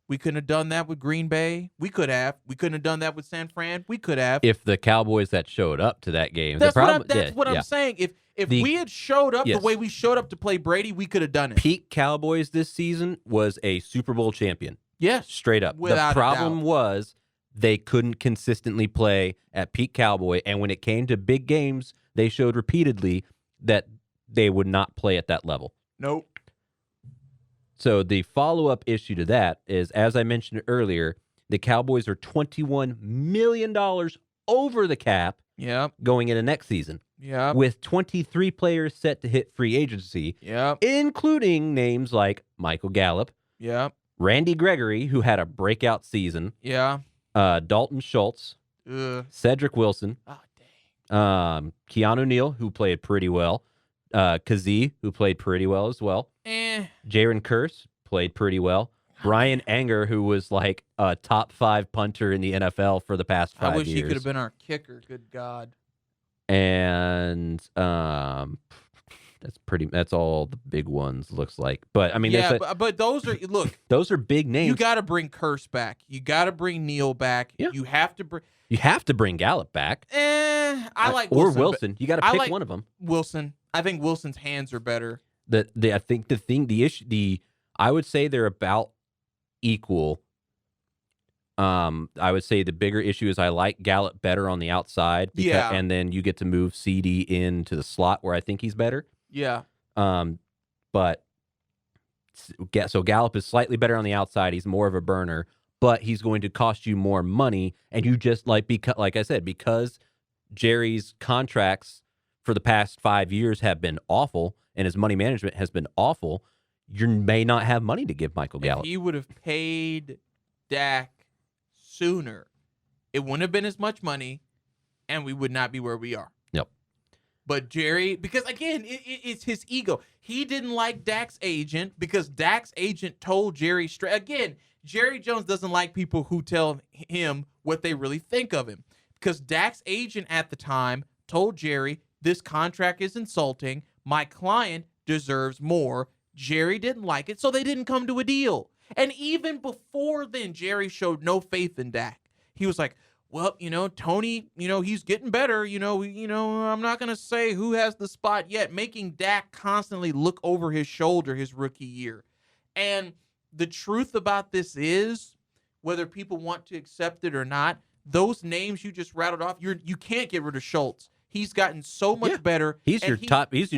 we couldn't have done that with Green Bay? We could have. We couldn't have done that with San Fran? We could have.
If the Cowboys that showed up to that game.
That's what I'm saying. If we had showed up the way we showed up to play Brady, we could have done it.
Peak Cowboys this season was a Super Bowl champion.
Yes.
Straight up. The problem was they couldn't consistently play at peak Cowboy, and when it came to big games, they showed repeatedly that they would not play at that level.
Nope.
So the follow-up issue to that is, as I mentioned earlier, the Cowboys are $21 million over the cap going into next season.
Yeah.
With 23 players set to hit free agency, including names like Michael Gallup, Randy Gregory, who had a breakout season, Dalton Schultz, Cedric Wilson, Keanu Neal, who played pretty well, Kazee, who played pretty well as well. Jaron Kearse played pretty well. Brian Anger, who was like a top 5 punter in the NFL for the past 5 years.
I wish he could have been our kicker. Good God.
And that's all the big ones looks like. But I mean,
but those are
those are big names.
You got to bring Kearse back. You got to bring Neal back. Yeah. You have to bring
Gallup back.
I like Wilson.
Or Wilson. You got to pick one of them.
Wilson. I think Wilson's hands are better.
I would say they're about equal. I would say the bigger issue is I like Gallup better on the outside. And then you get to move CD into the slot where I think he's better.
Yeah.
But so Gallup is slightly better on the outside. He's more of a burner, but he's going to cost you more money. And you just like I said, because Jerry's contracts for the past 5 years have been awful and his money management has been awful, you may not have money to give Michael Gallup.
If he would have paid Dak sooner, it wouldn't have been as much money, and we would not be where we are.
Yep.
But Jerry, because again, it's his ego. He didn't like Dak's agent because Dak's agent told Jerry straight. Again, Jerry Jones doesn't like people who tell him what they really think of him, because Dak's agent at the time told Jerry, this contract is insulting. My client deserves more. Jerry didn't like it, so they didn't come to a deal. And even before then, Jerry showed no faith in Dak. He was like, well, Tony, he's getting better. I'm not going to say who has the spot yet, making Dak constantly look over his shoulder his rookie year. And the truth about this is, whether people want to accept it or not, those names you just rattled off, you can't get rid of Schultz. He's gotten so much better.
He's your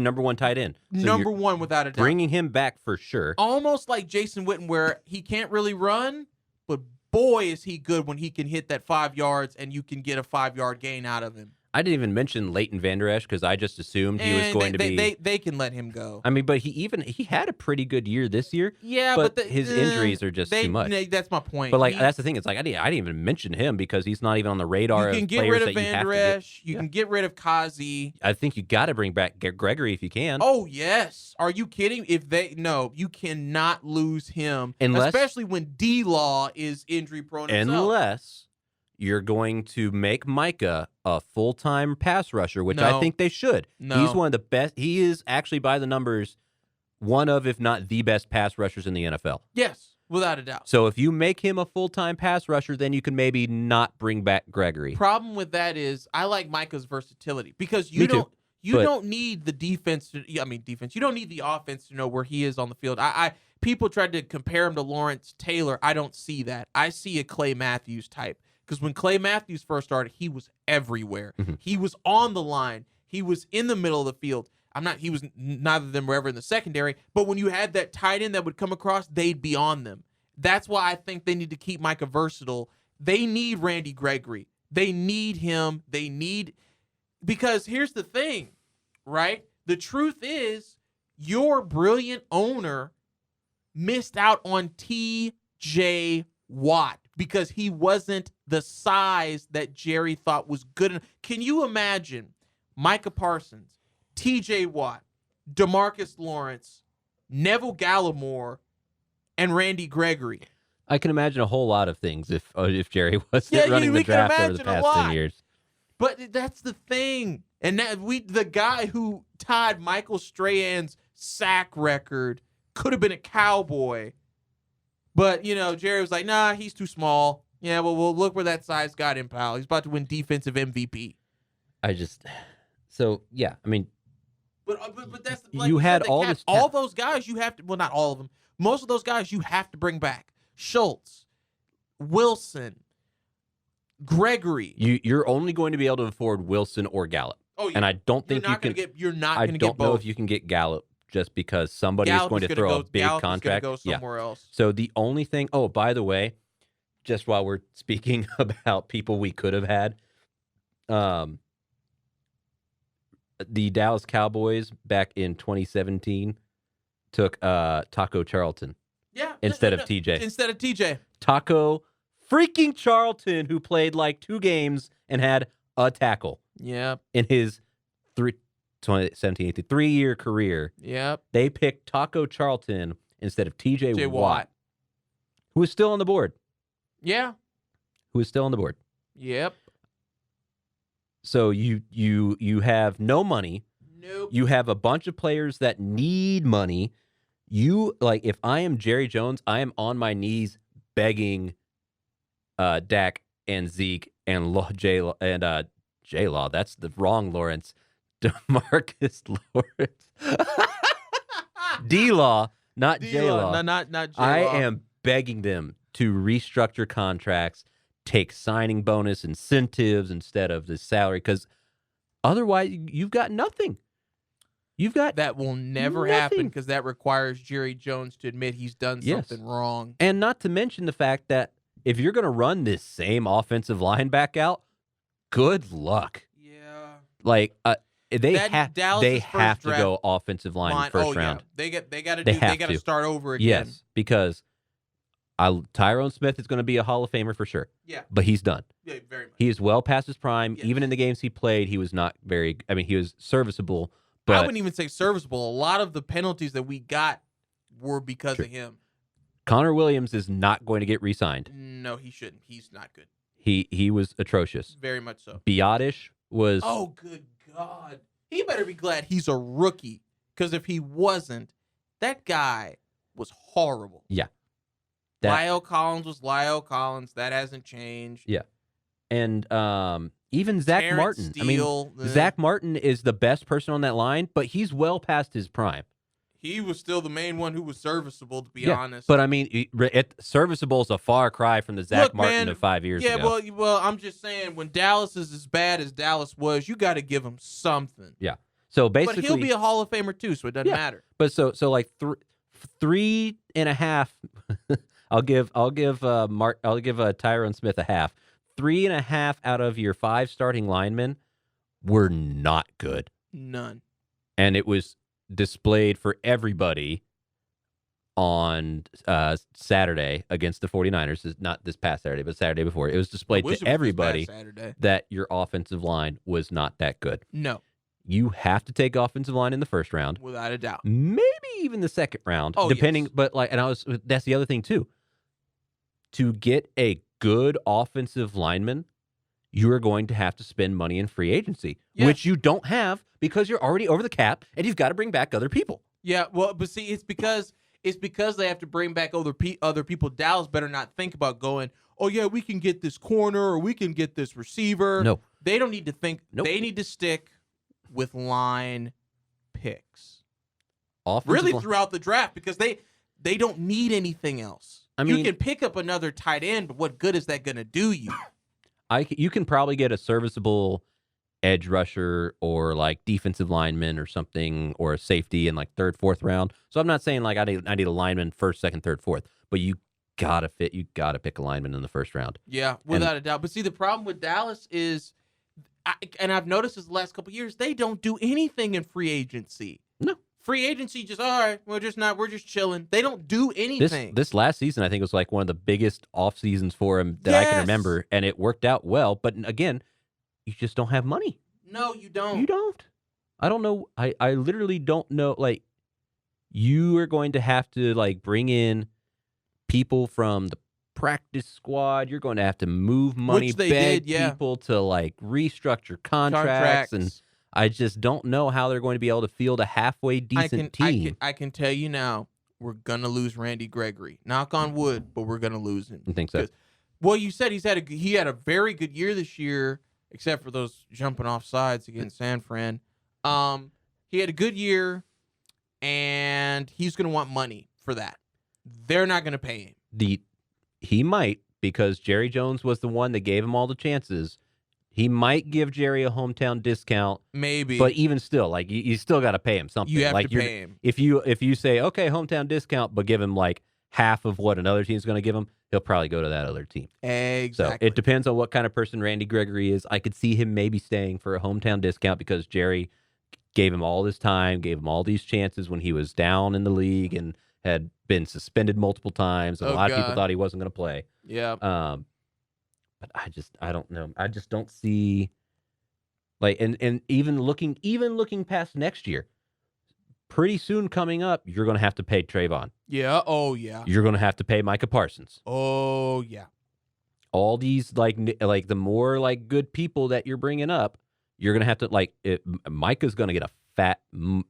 number one tight end. So
number one without a doubt.
Bringing him back for sure.
Almost like Jason Witten, where he can't really run, but boy is he good when he can hit that 5 yards and you can get a 5-yard gain out of him.
I didn't even mention Leighton Vander Esch because I just assumed he was going to be.
They can let him go.
I mean, but he had a pretty good year this year.
Yeah,
but his injuries are just too much.
That's my point.
But that's the thing. It's like I didn't even mention him because he's not even on the radar.
You can get rid of Vander Esch. You can get rid of Kazee.
I think you got to bring back Gregory if you can.
Oh yes. Are you kidding? You cannot lose him, especially when D-Law is injury prone.
Unless you're going to make Micah a full-time pass rusher, which I
No.
think they should.
No.
He's one of the best. He is actually, by the numbers, one of, if not the best pass rushers in the NFL.
Yes, without a doubt.
So if you make him a full-time pass rusher, then you can maybe not bring back Gregory.
Problem with that is I like Micah's versatility because
Me too,
you
but-
don't need the defense. Defense. You don't need the offense to know where he is on the field. People tried to compare him to Lawrence Taylor. I don't see that. I see a Clay Matthews type because when Clay Matthews first started, he was everywhere.
Mhm.
He was on the line. He was in the middle of the field. He was neither of them were ever in the secondary, but when you had that tight end that would come across, they'd be on them. That's why I think they need to keep Micah versatile. They need Randy Gregory. They need him. Because here's the thing, right? The truth is your brilliant owner missed out on TJ Watt because he wasn't the size that Jerry thought was good enough. Can you imagine Micah Parsons, TJ Watt, DeMarcus Lawrence, Neville Gallimore, and Randy Gregory?
I can imagine a whole lot of things if Jerry wasn't running the
we can
draft over the
imagine a
past
lot.
10 years.
But that's the thing. And the guy who tied Michael Strahan's sack record could have been a Cowboy. But, Jerry was like, nah, he's too small. Yeah, well, look where that size got him, pal. He's about to win defensive MVP.
Yeah, I mean,
But that's
You had all this
all those guys you have to, well, not all of them. Most of those guys you have to bring back. Schultz, Wilson, Gregory.
you're only going to be able to afford Wilson or Gallup.
Oh, yeah.
And I don't think you can.
You're not
I
going to get
don't know
both.
if you can get Gallup just because somebody
Gallup
is going to
gonna
throw
go,
a big
Gallup
contract.
Is gonna go somewhere else.
So the only thing. Oh, by the way, just while we're speaking about people we could have had, the Dallas Cowboys back in 2017 took Taco Charlton
Yeah.
instead of TJ.
Instead of TJ.
Taco freaking Charlton, who played like 2 games and had a tackle
Yeah.
in his 3-year career.
Yep.
They picked Taco Charlton instead of TJ
J.
Watt, who is still on the board.
Yeah. Yep.
So you have no money.
Nope.
You have a bunch of players that need money. If I am Jerry Jones, I am on my knees begging Dak and Zeke and J-Law. That's the wrong Lawrence. DeMarcus Lawrence. D-Law, not J-Law.
No, not J-Law.
I am begging them to restructure contracts, take signing bonus incentives instead of the salary, because otherwise you've got nothing.
That will never happen because that requires Jerry Jones to admit he's done something wrong.
And not to mention the fact that if you're going to run this same offensive line back out, good luck.
Yeah.
They have to go offensive line first round.
Yeah. They got to start over again.
Yes, because Tyrone Smith is going to be a Hall of Famer for sure.
Yeah.
But he's done.
Yeah, very much.
He is well past his prime.
Yes.
Even in the games he played, he was not very. I mean, he was serviceable. But
I wouldn't even say serviceable. A lot of the penalties that we got were because of him.
Connor Williams is not going to get re-signed.
No, he shouldn't. He's not good.
He was atrocious.
Very much so.
Biotish was.
Oh, good God. He better be glad he's a rookie. Because if he wasn't, that guy was horrible.
Yeah.
Lyle Collins was Lyle Collins. That hasn't changed.
Yeah. And even Zach
Terrence
Martin.
Steele,
Zach Martin is the best person on that line, but he's well past his prime.
He was still the main one who was serviceable, to be honest.
But I mean, serviceable is a far cry from the Zach Martin of 5 years ago.
Yeah, well, I'm just saying, when Dallas is as bad as Dallas was, you got to give him something.
Yeah. So basically,
but he'll be a Hall of Famer too, so it doesn't matter.
But so like 3.5. I'll give Tyrone Smith a half. 3.5 out of your 5 starting linemen were not good.
None.
And it was displayed for everybody on Saturday against the 49ers. Not this past Saturday, but Saturday before. It was displayed to everybody that your offensive line was not that good.
No.
You have to take offensive line in the first round.
Without a doubt.
Maybe even the second round.
Oh,
depending,
yes.
But that's the other thing too. To get a good offensive lineman, you are going to have to spend money in free agency,
Yeah.
which you don't have because you're already over the cap and you've got to bring back other people.
Yeah, well, but see, it's because they have to bring back other people. Dallas better not think about going, oh yeah, we can get this corner or we can get this receiver.
No.
They don't need to think.
Nope.
They need to stick with line picks.
Offensive line.
Throughout the draft, because they don't need anything else.
I mean,
you can pick up another tight end, but what good is that going to do you?
You can probably get a serviceable edge rusher or like defensive lineman or something, or a safety in like third, fourth round. So I'm not saying like I need a lineman first, second, third, fourth, but you gotta pick a lineman in the first round.
Yeah, without a doubt. But see, the problem with Dallas is, and I've noticed this the last couple of years, they don't do anything in free agency.
No.
Free agency, just all right. We're just chilling. They don't do anything.
This last season, I think, was like one of the biggest off seasons for him that I can remember, and it worked out well. But again, you just don't have money.
No, you don't.
You don't. I don't know. I literally don't know. Like, you are going to have to like bring in people from the practice squad. You're going to have to move money,
Which they
beg
did, yeah.
people to like restructure contracts, and I just don't know how they're going to be able to field a halfway decent team.
I can tell you now, we're gonna lose Randy Gregory. Knock on wood, but we're gonna lose him.
You think so?
Well, you said he had a very good year this year, except for those jumping off sides against San Fran. He had a good year, and he's gonna want money for that. They're not gonna pay him.
He might, because Jerry Jones was the one that gave him all the chances. He might give Jerry a hometown discount,
maybe,
but even still, like you still got to pay him something.
You have
like
to pay him.
If you say okay, hometown discount, but give him like half of what another team's going to give him, he'll probably go to that other team.
Exactly.
So it depends on what kind of person Randy Gregory is. I could see him maybe staying for a hometown discount because Jerry gave him all this time, gave him all these chances when he was down in the league and had been suspended multiple times, and a lot of people thought he wasn't going to play.
Yeah.
But I don't know. I just don't see, like, and even looking past next year, pretty soon coming up, you're going to have to pay Trayvon.
Yeah. Oh yeah.
You're going to have to pay Micah Parsons.
Oh yeah.
All these like the more like good people that you're bringing up, you're going to have to Micah's going to get a fat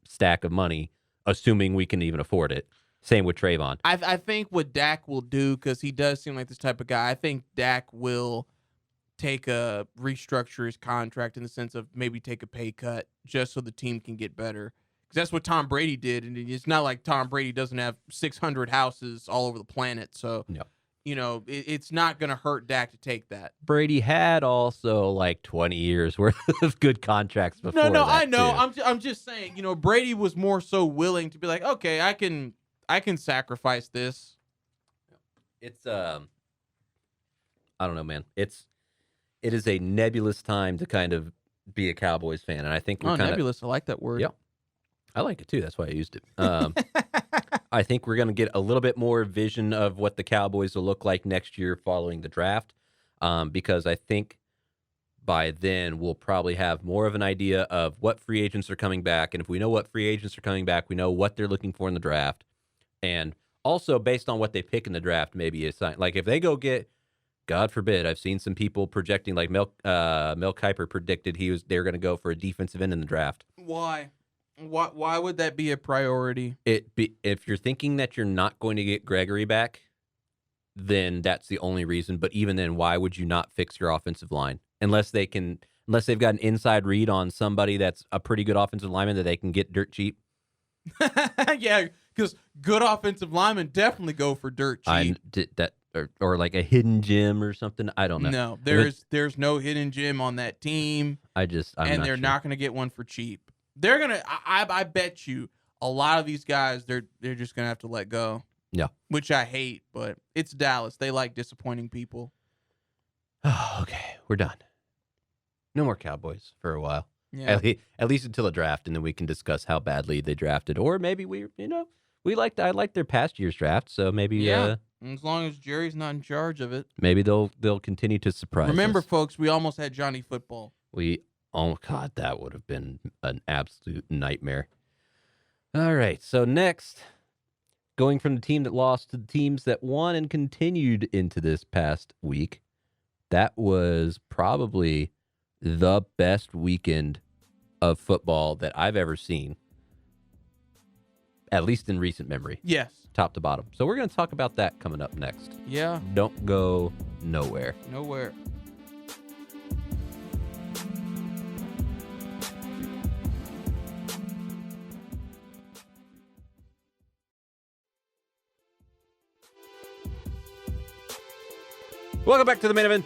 stack of money, assuming we can even afford it. Same with Trayvon.
I think what Dak will do, because he does seem like this type of guy, I think Dak will restructure his contract in the sense of maybe take a pay cut just so the team can get better. Because that's what Tom Brady did, and it's not like Tom Brady doesn't have 600 houses all over the planet. So,
no.
It's not going to hurt Dak to take that.
Brady had also like 20 years worth of good contracts before.
No, I know.
Too.
I'm just saying. Brady was more so willing to be like, okay, I can sacrifice this.
It's I don't know, man. It is a nebulous time to kind of be a Cowboys fan, and I think we're
nebulous. I like that word.
Yeah, I like it too. That's why I used it. I think we're going to get a little bit more vision of what the Cowboys will look like next year following the draft, because I think by then we'll probably have more of an idea of what free agents are coming back, and if we know what free agents are coming back, we know what they're looking for in the draft. And also, based on what they pick in the draft, maybe a sign. Like if they go get, God forbid, I've seen some people projecting, like Mel Kiper predicted they're going to go for a defensive end in the draft.
Why? Why would that be a priority?
If you're thinking that you're not going to get Gregory back, then that's the only reason. But even then, why would you not fix your offensive line unless they've got an inside read on somebody that's a pretty good offensive lineman that they can get dirt cheap?
Yeah. Because good offensive linemen definitely go for dirt cheap.
Or like a hidden gem or something. I don't know.
No, there's no hidden gem on that team. They're not going to get one for cheap. They're gonna. I bet you a lot of these guys they're just gonna have to let go.
Yeah,
which I hate, but it's Dallas. They like disappointing people.
Oh, okay, we're done. No more Cowboys for a while.
Yeah.
At least until the draft, and then we can discuss how badly they drafted, or maybe I liked their past year's draft, so maybe
as long as Jerry's not in charge of it,
maybe they'll continue to surprise.
Remember,
us.
folks, we almost had Johnny Football.
Oh God, that would have been an absolute nightmare. All right, so next, going from the team that lost to the teams that won and continued into this past week, that was probably the best weekend of football that I've ever seen, at least in recent memory,
Yes.
top to bottom. So we're going to talk about that coming up next.
Yeah.
Don't go nowhere.
Nowhere.
Welcome back to the main event.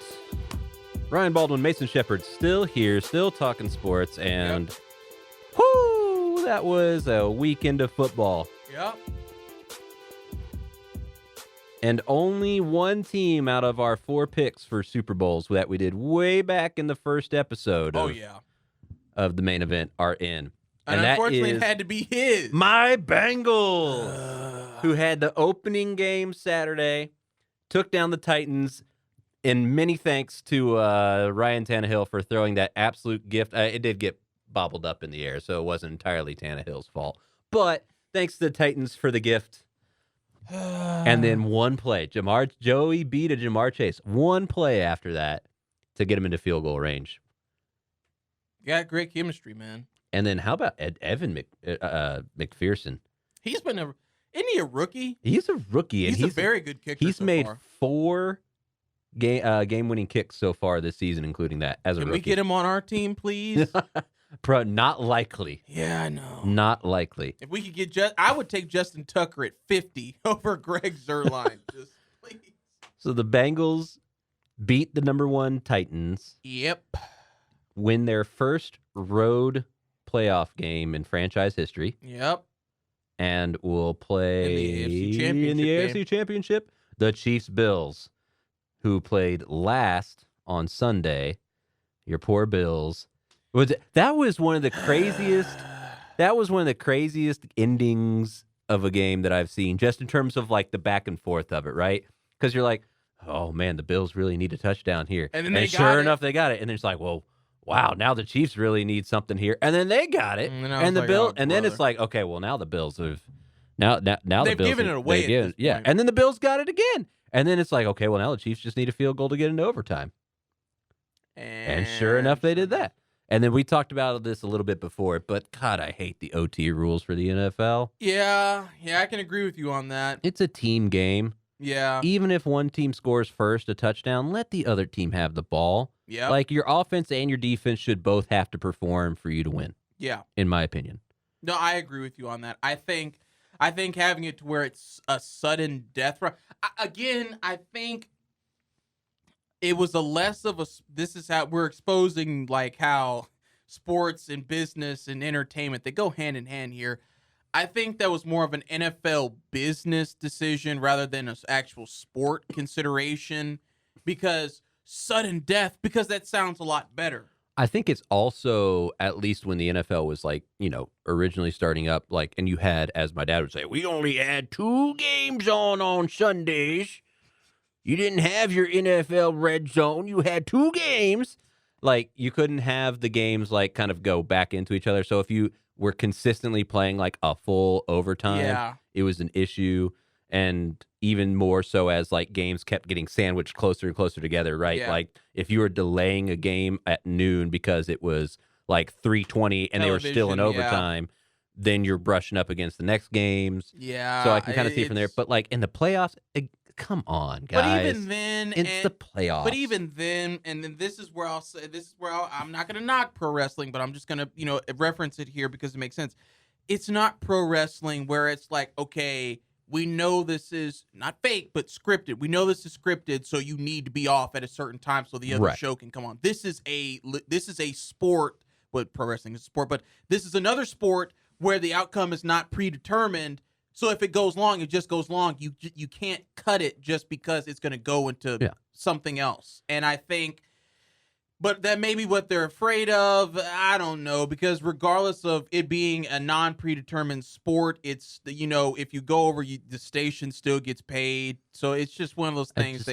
Ryan Baldwin, Mason Shepard, still here, still talking sports, and whoo, that was a weekend of football.
Yep.
And only one team out of our 4 picks for Super Bowls that we did way back in the first episode of the main event are in.
And
that
unfortunately,
is
it had to be his.
my Bengals, who had the opening game Saturday, took down the Titans. And many thanks to Ryan Tannehill for throwing that absolute gift. It did get bobbled up in the air, so it wasn't entirely Tannehill's fault. But thanks to the Titans for the gift. And then one play. Joey beat a Jamar Chase. One play after that to get him into field goal range.
Got great chemistry, man.
And then how about Evan McPherson?
He's been isn't he a rookie?
He's a rookie.
He's a very good kicker.
He's
so
made
far.
4 game-winning kicks so far this season, including that as a
Can
rookie.
we get him on our team, please?
Not likely.
Yeah, I know.
Not likely.
If we could get I would take Justin Tucker at 50 over Greg Zuerlein. Just please.
So the Bengals beat the number 1 Titans,
Yep.
win their first road playoff game in franchise history,
Yep.
and will play
In the AFC Championship
in the
game.
AFC Championship the Chiefs Bills, who played last on Sunday. Your poor Bills. That was one of the craziest. That was one of the craziest endings of a game that I've seen, just in terms of like the back and forth of it, right? Because you're like, oh man, the Bills really need a touchdown here,
And then they
sure
got it.
enough, they got it. And then it's like, well, wow, now the Chiefs really need something here, and then they got it,
And then I
and
was
the
like,
Bill,
oh,
and then
brother.
it's like, okay, well now the Bills have now the
They've
Bills
given
have-
it away
they
at
give-
this
yeah,
point.
and then the Bills got it again, and then it's like, okay, well now the Chiefs just need a field goal to get into overtime. And sure enough, they did that. And then we talked about this a little bit before, but God, I hate the OT rules for the NFL.
Yeah, I can agree with you on that.
It's a team game.
Yeah.
Even if one team scores first a touchdown, let the other team have the ball.
Yeah.
Like your offense and your defense should both have to perform for you to win,
Yeah.
in my opinion.
No, I agree with you on that. I think having it to where it's a sudden death run. I think it was a less of a. This is how we're exposing like how sports and business and entertainment, they go hand in hand here. I think that was more of an NFL business decision rather than an actual sport consideration, because sudden death, because that sounds a lot better.
I think it's also, at least when the NFL was like, originally starting up, like, and you had, as my dad would say, we only had 2 games on Sundays. You didn't have your NFL red zone. You had 2 games. Like, you couldn't have the games, like, kind of go back into each other. So if you were consistently playing, like, a full overtime, it was an issue. And even more so as, like, games kept getting sandwiched closer and closer together, right?
Yeah.
Like, if you were delaying a game at noon because it was, like, 3:20 and they were still in
Television, yeah.
overtime, then you're brushing up against the next games.
Yeah.
So I can kind of see it from there. But, like, in the playoffs, come on, guys.
But even then,
it's the playoffs.
But even then, and then this is where I'll say, I'm not going to knock pro wrestling, but I'm just going to, reference it here because it makes sense. It's not pro wrestling where it's like, okay, we know this is not fake, but scripted. We know this is scripted, so you need to be off at a certain time so the other
Right.
show can come on. This is a sport, but pro wrestling is a sport, but this is another sport where the outcome is not predetermined. So if it goes long, it just goes long. You can't cut it just because it's going to go into something else. And I think, but that may be what they're afraid of. I don't know, because regardless of it being a non-predetermined sport, it's, if you go over, the station still gets paid. So it's just one of those things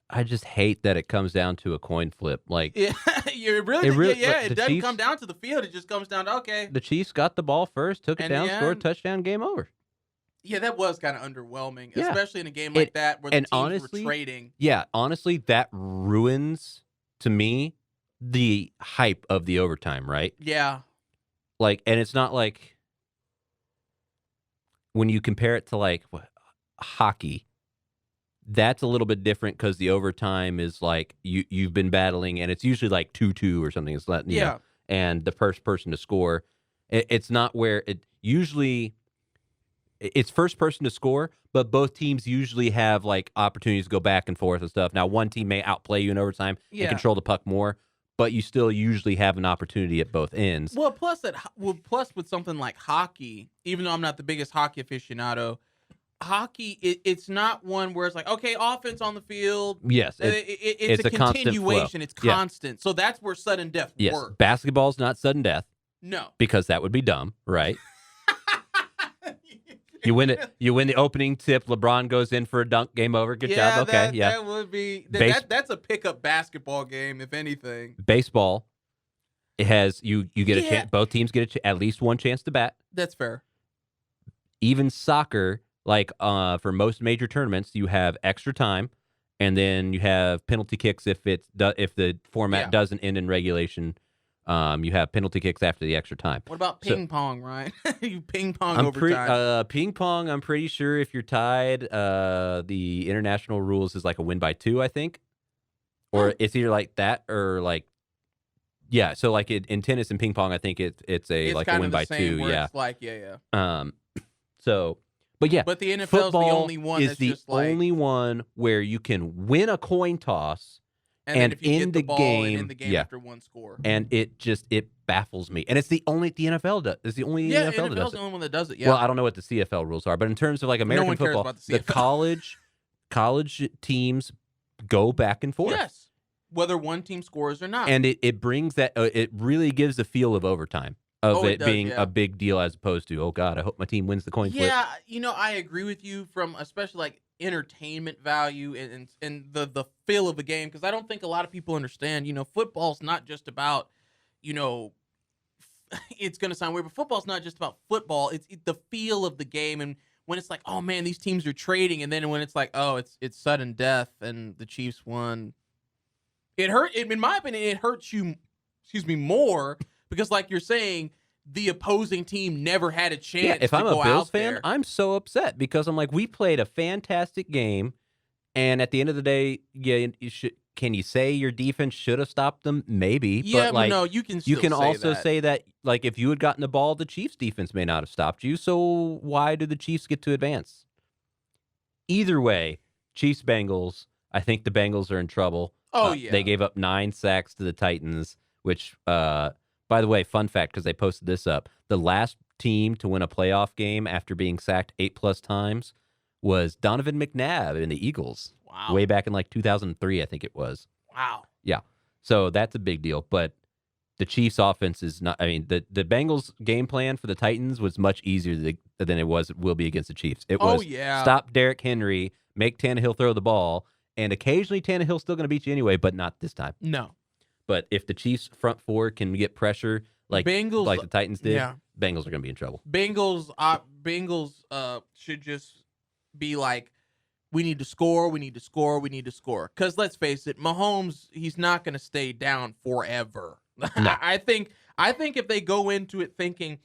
I just hate that it comes down to a coin flip. Like,
yeah, it
the
doesn't
Chiefs-
come down to the field. It just comes down to, okay.
the Chiefs got the ball first, took it
And
down,
yeah.
scored a touchdown, game over.
Yeah, that was kind of underwhelming,
Yeah.
especially in a game like that where the
and
teams
honestly,
were trading.
Yeah, honestly, that ruins, to me, the hype of the overtime, right?
Yeah.
Like, and it's not like when you compare it to like hockey, that's a little bit different because the overtime is like you've been battling, and it's usually like 2-2 or something. It's not,
Yeah.
and the first person to score. It's not where it usually. It's first person to score, but both teams usually have like opportunities to go back and forth and stuff. Now, one team may outplay you in overtime and
Yeah.
control the puck more, but you still usually have an opportunity at both ends.
Well, plus with something like hockey, even though I'm not the biggest hockey aficionado, hockey it's not one where it's like, okay, offense on the field.
Yes,
It's a
constant flow.
continuation. It's
Yeah.
constant. So that's where sudden death
Yes,
works.
basketball's not sudden death
No.
because that would be dumb, right? You win it. You win the opening tip. LeBron goes in for a dunk. Game over. Good job. Okay,
That would be that's a pickup basketball game, if anything.
Baseball, it has you get a
Yeah.
chance. Both teams get at least one chance to bat.
That's fair.
Even soccer, like for most major tournaments, you have extra time, and then you have penalty kicks if the format
Yeah.
doesn't end in regulation. You have penalty kicks after the extra time.
What about ping pong, Ryan? You ping pong overtime.
Ping pong, I'm pretty sure if you're tied, the international rules is like a win by 2, I think. Or it's either like that or like, yeah. So like in tennis and ping pong, I think it's like a win by 2. Yeah.
It's like, yeah.
So, but yeah.
But the NFL's
football
the only one
is
that's
the
just like,
only one where you can win a coin toss.
and then if you
in
get
the
the ball
game-
and in the game
yeah.
after one score.
And it baffles me. And it's the only the NFL does. It's the only
Yeah,
NFL that does
NFL's
it.
the only one that does it. Yeah.
Well, I don't know what the CFL rules are, but in terms of like American
one cares
football,
about the CFL.
college teams go back and forth.
Yes. Whether one team scores or not.
And it brings that, it really gives the feel of overtime, of
Oh,
it
it does,
being
yeah.
a big deal as opposed to, oh God, I hope my team wins the coin flip.
Yeah, I agree with you from especially like entertainment value and the feel of the game, because I don't think a lot of people understand, football's not just about, it's going to sound weird, but football's not just about football. It's the feel of the game. And when it's like, oh man, these teams are trading, and then when it's like, oh, it's sudden death and the Chiefs won, in my opinion, it hurts you, more because like you're saying, the opposing team never had a chance.
Yeah, if
to
I'm
go
a Bills
out
fan,
there.
I'm so upset because I'm like, we played a fantastic game, and at the end of the day, yeah, can you say your defense should have stopped them? Maybe,
Yeah,
but like,
no, you can.
you
Still
can
say
also
that.
say that like if you had gotten the ball, the Chiefs defense may not have stopped you. So why did the Chiefs get to advance? Either way, Chiefs Bengals. I think the Bengals are in trouble.
Oh yeah,
They gave up 9 sacks to the Titans, which, by the way, fun fact, because they posted this up, the last team to win a playoff game after being sacked 8+ times was Donovan McNabb in the Eagles.
Wow.
Way back in like 2003, I think it was.
Wow.
Yeah. So that's a big deal. But the Chiefs offense is not, I mean, the Bengals game plan for the Titans was much easier than it will be against the Chiefs. It was stop Derrick Henry, make Tannehill throw the ball, and occasionally Tannehill's still going to beat you anyway, but not this time.
No.
But if the Chiefs front four can get pressure like the Titans did, Bengals are going to be in trouble.
Bengals should just be like, we need to score, we need to score, we need to score. Because let's face it, Mahomes, he's not going to stay down forever.
No.
I think if they go into it thinking,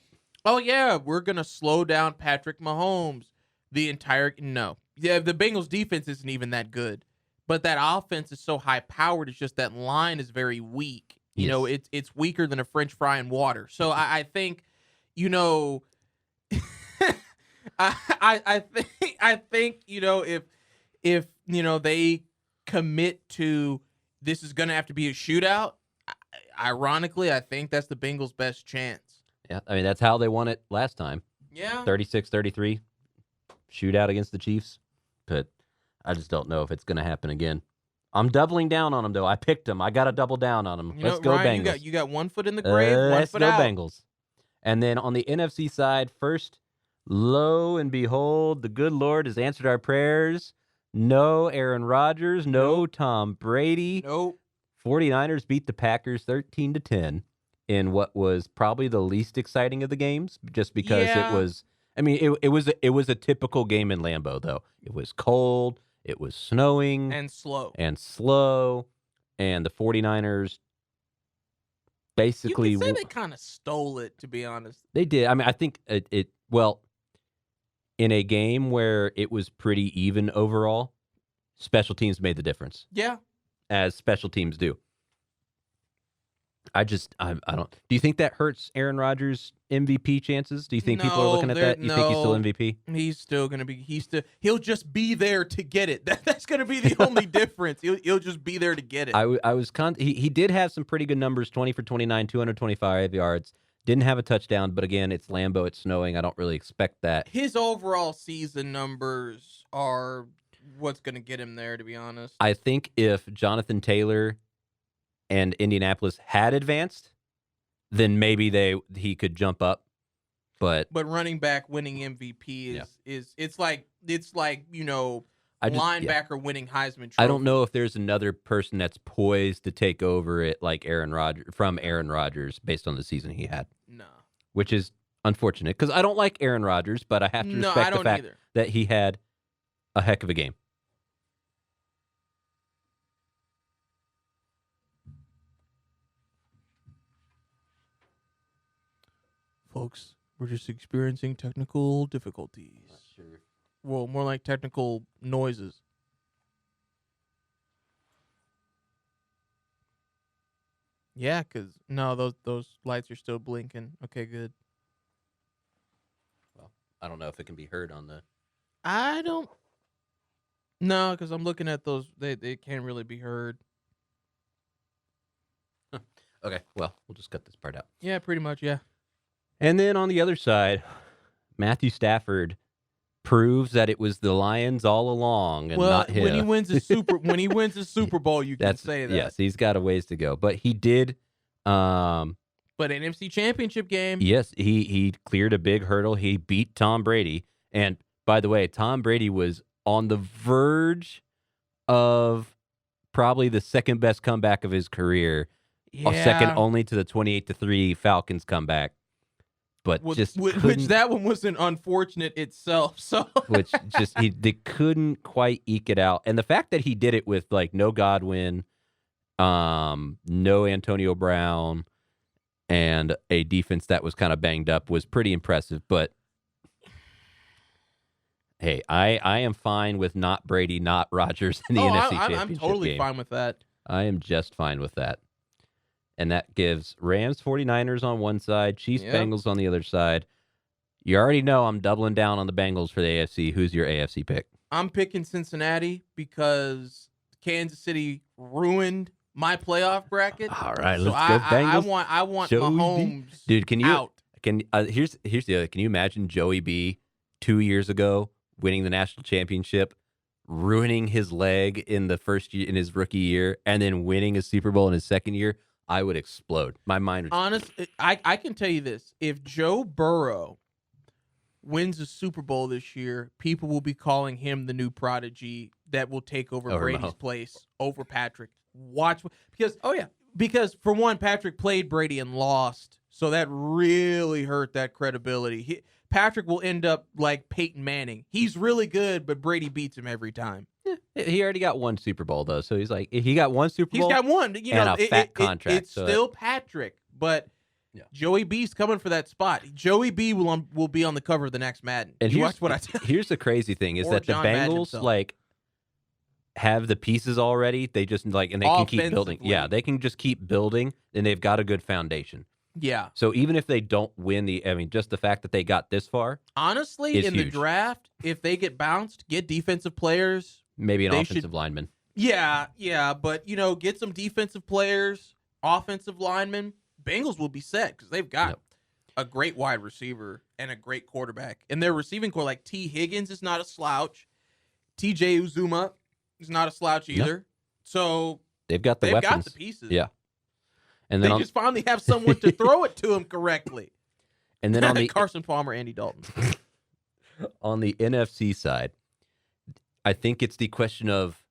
oh yeah, we're going to slow down Patrick Mahomes, the Bengals defense isn't even that good. But that offense is so high powered. It's just that line is very weak. It's weaker than a French fry in water. So I think, I think if they commit to this is going to have to be a shootout. Ironically, I think that's the Bengals' best chance.
Yeah, I mean that's how they won it last time.
Yeah,
36-33 shootout against the Chiefs, but I just don't know if it's going to happen again. I'm doubling down on them, though. I picked them. I got to double down on them. Let's go,
Ryan,
Bengals.
You got 1 foot in the grave, 1
let's
foot
go,
out.
Bengals. And then on the NFC side, first, lo and behold, the good Lord has answered our prayers. No Aaron Rodgers, no Tom Brady.
Nope.
49ers beat the Packers 13-10 in what was probably the least exciting of the games, just because it was I mean, it was a typical game in Lambeau, though. It was cold, it was snowing,
And slow.
and the 49ers
You
basically
could say they kind of stole it, to be honest.
they did. I mean, I think well, in a game where it was pretty even overall, special teams made the difference,
Yeah.
as special teams do. I don't. Do you think that hurts Aaron Rodgers' MVP chances? Do you think people are looking at that? You think he's still MVP?
He's still gonna be. He'll just be there to get it. That's gonna be the only difference. He'll just be there to get it.
He did have some pretty good numbers: 20 for 29, 225 yards. Didn't have a touchdown, but again, it's Lambeau. It's snowing. I don't really expect that.
His overall season numbers are what's gonna get him there. To be honest,
I think if Jonathan Taylor and Indianapolis had advanced, then maybe he could jump up. But
running back winning MVP is it's like linebacker winning Heisman Trophy.
I don't know if there's another person that's poised to take over it like Aaron Rodgers based on the season he had.
No,
which is unfortunate because I don't like Aaron Rodgers, but I have to respect the fact that he had a heck of a game.
Folks, we're just experiencing technical difficulties.
Not sure.
Well, more like technical noises. Yeah, because those lights are still blinking. Okay, good.
Well, I don't know if it can be heard on the.
I don't. No, because I'm looking at those. They can't really be heard.
Okay, well, we'll just cut this part out.
Yeah, pretty much. Yeah.
And then on the other side, Matthew Stafford proves that it was the Lions all along and not him.
When he wins a Super Bowl, you can say that.
Yes, he's got a ways to go, but he did.
But NFC Championship game.
Yes, he cleared a big hurdle. He beat Tom Brady, and by the way, Tom Brady was on the verge of probably the second best comeback of his career, second only to the 28-3 Falcons comeback. But
which that one was an unfortunate itself. So
they couldn't quite eke it out, and the fact that he did it with like no Godwin, no Antonio Brown, and a defense that was kind of banged up was pretty impressive. But hey, I am fine with not Brady, not Rodgers in the NFC Championship
I'm totally
game.
fine with that.
I am just fine with that. And that gives Rams 49ers on one side, Chiefs Bengals on the other side. You already know I'm doubling down on the Bengals for the AFC. Who's your AFC pick?
I'm picking Cincinnati because Kansas City ruined my playoff bracket.
All right, let's go Bengals.
I want Mahomes.
Dude, can you
out.
Here's the other. Can you imagine Joey B 2 years ago winning the national championship, ruining his leg in the first year in his rookie year, and then winning a Super Bowl in his second year? I would explode. My mind would.
Honestly, I can tell you this. If Joe Burrow wins a Super Bowl this year, people will be calling him the new prodigy that will take over Brady's place over Patrick. Watch. Because for one, Patrick played Brady and lost, so that really hurt that credibility. Patrick will end up like Peyton Manning. He's really good, but Brady beats him every time.
He already got one Super Bowl, though, so he's like, he got one Super Bowl.
He's got one,
and a fat contract.
It's still Patrick, but Joey B's coming for that spot. Joey B will be on the cover of the next Madden.
And
watch what I tell you.
Here's the crazy thing is that the Bengals like have the pieces already. They just and they can keep building. Yeah, they can just keep building, and they've got a good foundation.
Yeah.
So even if they don't win just the fact that they got this far,
honestly, in the draft, if they get bounced, get defensive players.
Maybe an offensive lineman.
Yeah, but get some defensive players, offensive linemen. Bengals will be set because they've got a great wide receiver and a great quarterback. And their receiving core, like T. Higgins, is not a slouch. T.J. Uzuma is not a slouch either. Yep. So
they've got the weapons.
Got the pieces.
Yeah. And then
they just finally have someone to throw it to him correctly.
And then on the
Carson Palmer, Andy Dalton.
On the NFC side, I think it's the question of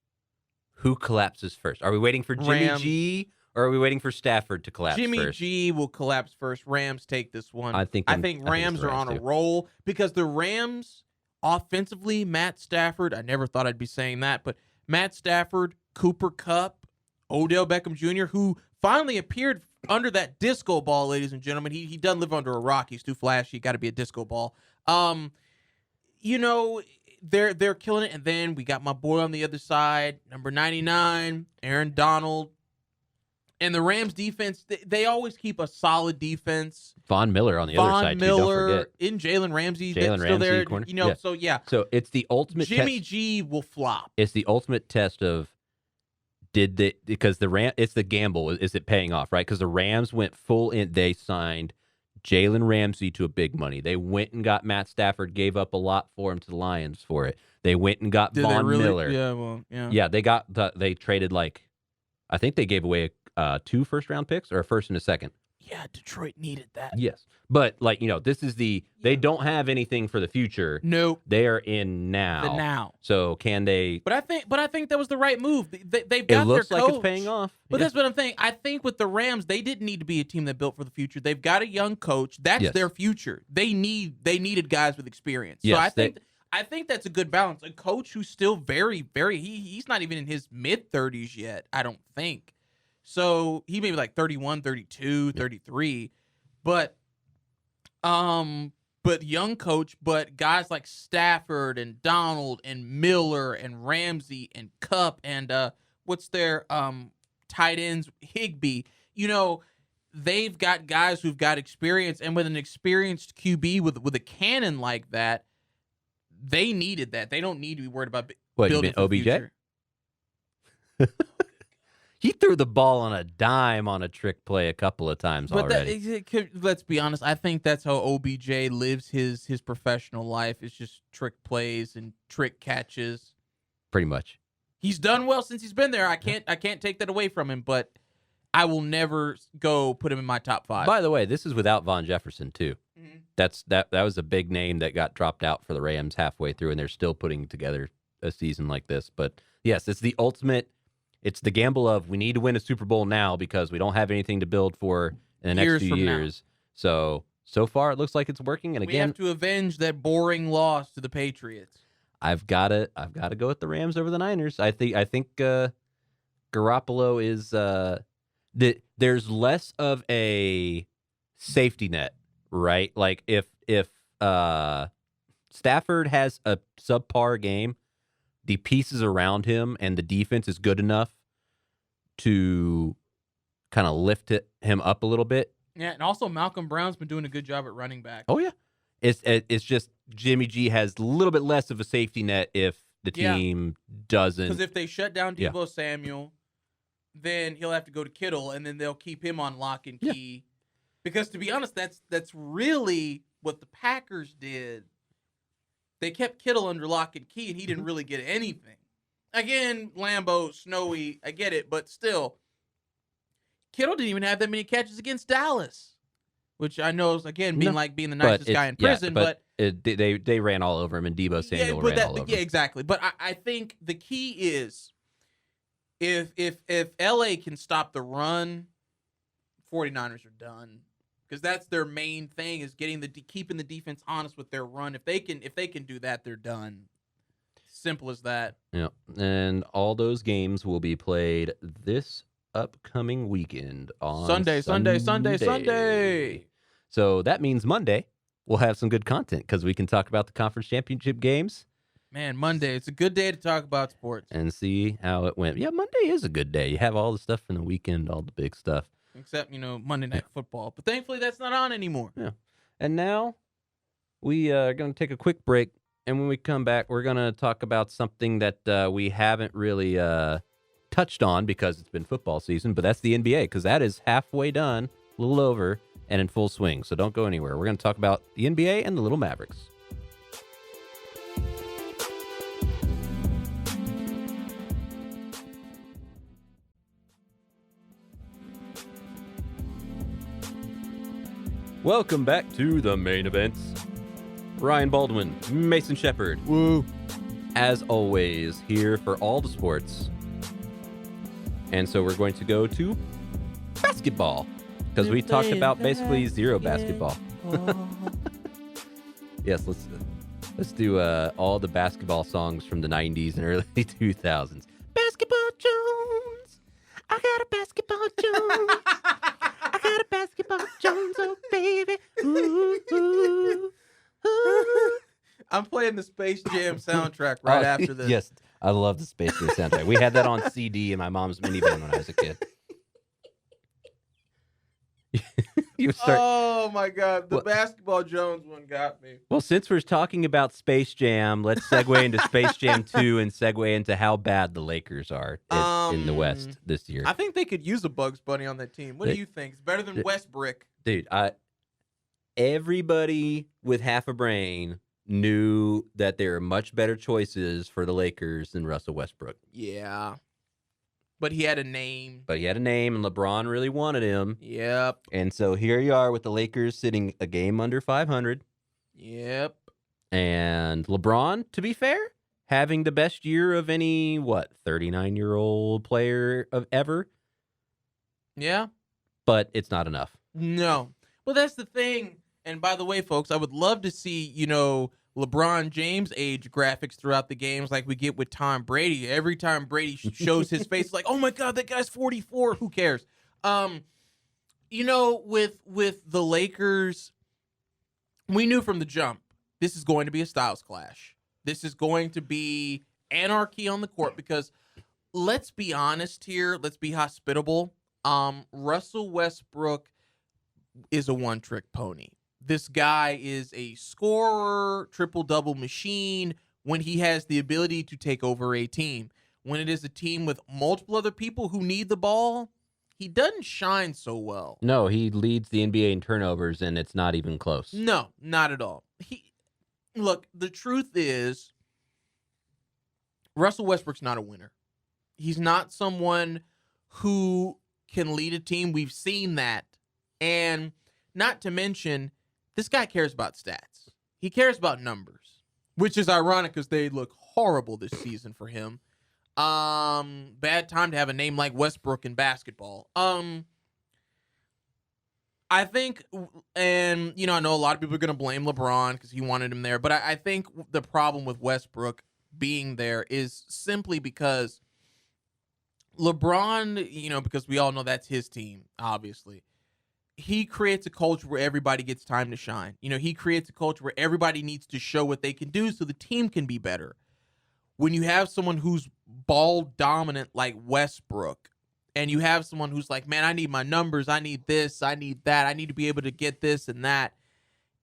who collapses first. Are we waiting for Jimmy G, Or are we waiting for Stafford to collapse
Jimmy
first?
G will collapse first. Rams take this one.
I think
Rams
it's the
are on
Rams,
a
too.
roll because the Rams offensively, Matt Stafford, I never thought I'd be saying that, but Matt Stafford, Cooper Kupp, Odell Beckham Jr., who finally appeared under that disco ball, ladies and gentlemen. He doesn't live under a rock. He's too flashy. Got to be a disco ball. You know, they're killing it. And then we got my boy on the other side, number 99, Aaron Donald. And the Rams defense, they always keep a solid defense.
Von Miller on the other side, too. Don't forget.
In Jalen Ramsey,
Jalen
still
Ramsey,
there.
corner.
You know,
Yeah.
so yeah.
So it's the ultimate
Jimmy
test.
G will flop.
It's the ultimate test of because it's the gamble. Is it paying off, right? Because the Rams went full in. They signed Jalen Ramsey to a big money. They went and got Matt Stafford, gave up a lot for him to the Lions for it. They went and got
Did
Von
they really?
Miller.
Yeah, well, yeah.
Yeah, they traded I think they gave away 2 first-round picks or a first and a second.
Yeah, Detroit needed that.
Yes. But this is they don't have anything for the future.
Nope.
They are in now.
The now.
So can they?
But I think that was the right move. They've
It
got
looks
their
like
coach.
it's paying off.
But
Yeah.
that's what I'm saying. I think with the Rams, they didn't need to be a team that built for the future. They've got a young coach. That's
Yes.
their future. They needed guys with experience. So
Yes,
I think that's a good balance. A coach who's still very, very he's not even in his mid-30s yet, I don't think. So he may be like 31, 32, 33. But young coach, but guys like Stafford and Donald and Miller and Ramsey and Kupp and what's their tight ends, Higbee. You know, they've got guys who've got experience, and with an experienced QB with a cannon like that, they needed that. They don't need to be worried about building for the
OBJ?
future.
He threw the ball on a dime on a trick play a couple of times
But
already.
let's be honest. I think that's how OBJ lives his professional life. It's just trick plays and trick catches.
Pretty much.
He's done well since he's been there. I can't take that away from him, but I will never go put him in my top 5.
By the way, this is without Von Jefferson too.
Mhm.
That was a big name that got dropped out for the Rams halfway through, and they're still putting together a season like this. But yes, it's the ultimate. It's the gamble of we need to win a Super Bowl now because we don't have anything to build for in the next
Years
few
from now.
years. So far it looks like it's working. And
We have to avenge that boring loss to the Patriots.
I've got to go with the Rams over the Niners. I think Garoppolo is there's less of a safety net, right? Like if Stafford has a subpar game, the pieces around him and the defense is good enough to kind of lift him up a little bit.
Yeah, and also Malcolm Brown's been doing a good job at running back.
Oh yeah, it's just Jimmy G has a little bit less of a safety net if the team doesn't.
Because if they shut down Deebo Samuel, then he'll have to go to Kittle, and then they'll keep him on lock and key. Because to be honest, that's really what the Packers did. They kept Kittle under lock and key, and he didn't really get anything. Again, Lambeau, snowy, I get it, but still, Kittle didn't even have that many catches against Dallas, which I know is, again, being the nicest guy in prison, but
they ran all over him, and Deebo Samuel ran all over him.
Yeah, exactly. But I think the key is if LA can stop the run, 49ers are done. Because that's their main thing is keeping the defense honest with their run. If they can do that, they're done. Simple as that.
Yeah, and all those games will be played this upcoming weekend on
Sunday.
So that means Monday we'll have some good content because we can talk about the conference championship games.
Man, Monday, it's a good day to talk about sports.
And see how it went. Yeah, Monday is a good day. You have all the stuff from the weekend, all the big stuff.
Except, Monday Night Football. But thankfully, that's not on anymore.
Yeah. And now we are going to take a quick break. And when we come back, we're going to talk about something that we haven't really touched on because it's been football season. But that's the NBA because that is halfway done, a little over, and in full swing. So don't go anywhere. We're going to talk about the NBA and the Little Mavericks. Welcome back to the main events. Ryan Baldwin, Mason Shepard.
Woo.
As always, here for all the sports. And so we're going to go to basketball, because we talked about basically zero basketball. Yes, let's do all the basketball songs from the 90s and early 2000s. Basketball Jones, I got a basketball Jones. I got a basketball Jones, oh baby. Ooh, ooh, ooh.
I'm playing the Space Jam soundtrack right after this.
Yes, I love the Space Jam soundtrack. We had that on CD in my mom's minivan when I was a kid.
Oh my God, the Basketball Jones one got me.
Well, since we're talking about Space Jam, let's segue into Space Jam 2 and segue into how bad the Lakers are in the West this year.
I think they could use a Bugs Bunny on that team. What do you think? It's better than Westbrook.
Dude, everybody with half a brain knew that there are much better choices for the Lakers than Russell Westbrook.
Yeah. But he had a name.
And LeBron really wanted him.
Yep.
And so here you are with the Lakers sitting a game under 500.
Yep.
And LeBron, to be fair, having the best year of any, 39-year-old player of ever.
Yeah.
But it's not enough.
No. Well, that's the thing. And by the way, folks, I would love to see, LeBron James age graphics throughout the games like we get with Tom Brady. Every time Brady shows his face, it's like, oh my God, that guy's 44. Who cares? With the Lakers, we knew from the jump, this is going to be a styles clash. This is going to be anarchy on the court because let's be honest here. Let's be hospitable. Russell Westbrook is a one-trick pony. This guy is a scorer, triple-double machine when he has the ability to take over a team. When it is a team with multiple other people who need the ball, he doesn't shine so well.
No, he leads the NBA in turnovers, and it's not even close.
No, not at all. Look, the truth is, Russell Westbrook's not a winner. He's not someone who can lead a team. We've seen that. And not to mention, this guy cares about stats. He cares about numbers, which is ironic because they look horrible this season for him. Bad time to have a name like Westbrook in basketball. I think, and, I know a lot of people are going to blame LeBron because he wanted him there, but I think the problem with Westbrook being there is simply because LeBron, because we all know that's his team, obviously. He creates a culture where everybody gets time to shine. He creates a culture where everybody needs to show what they can do so the team can be better. When you have someone who's ball dominant like Westbrook, and you have someone who's like, man, I need my numbers, I need this, I need that, I need to be able to get this and that,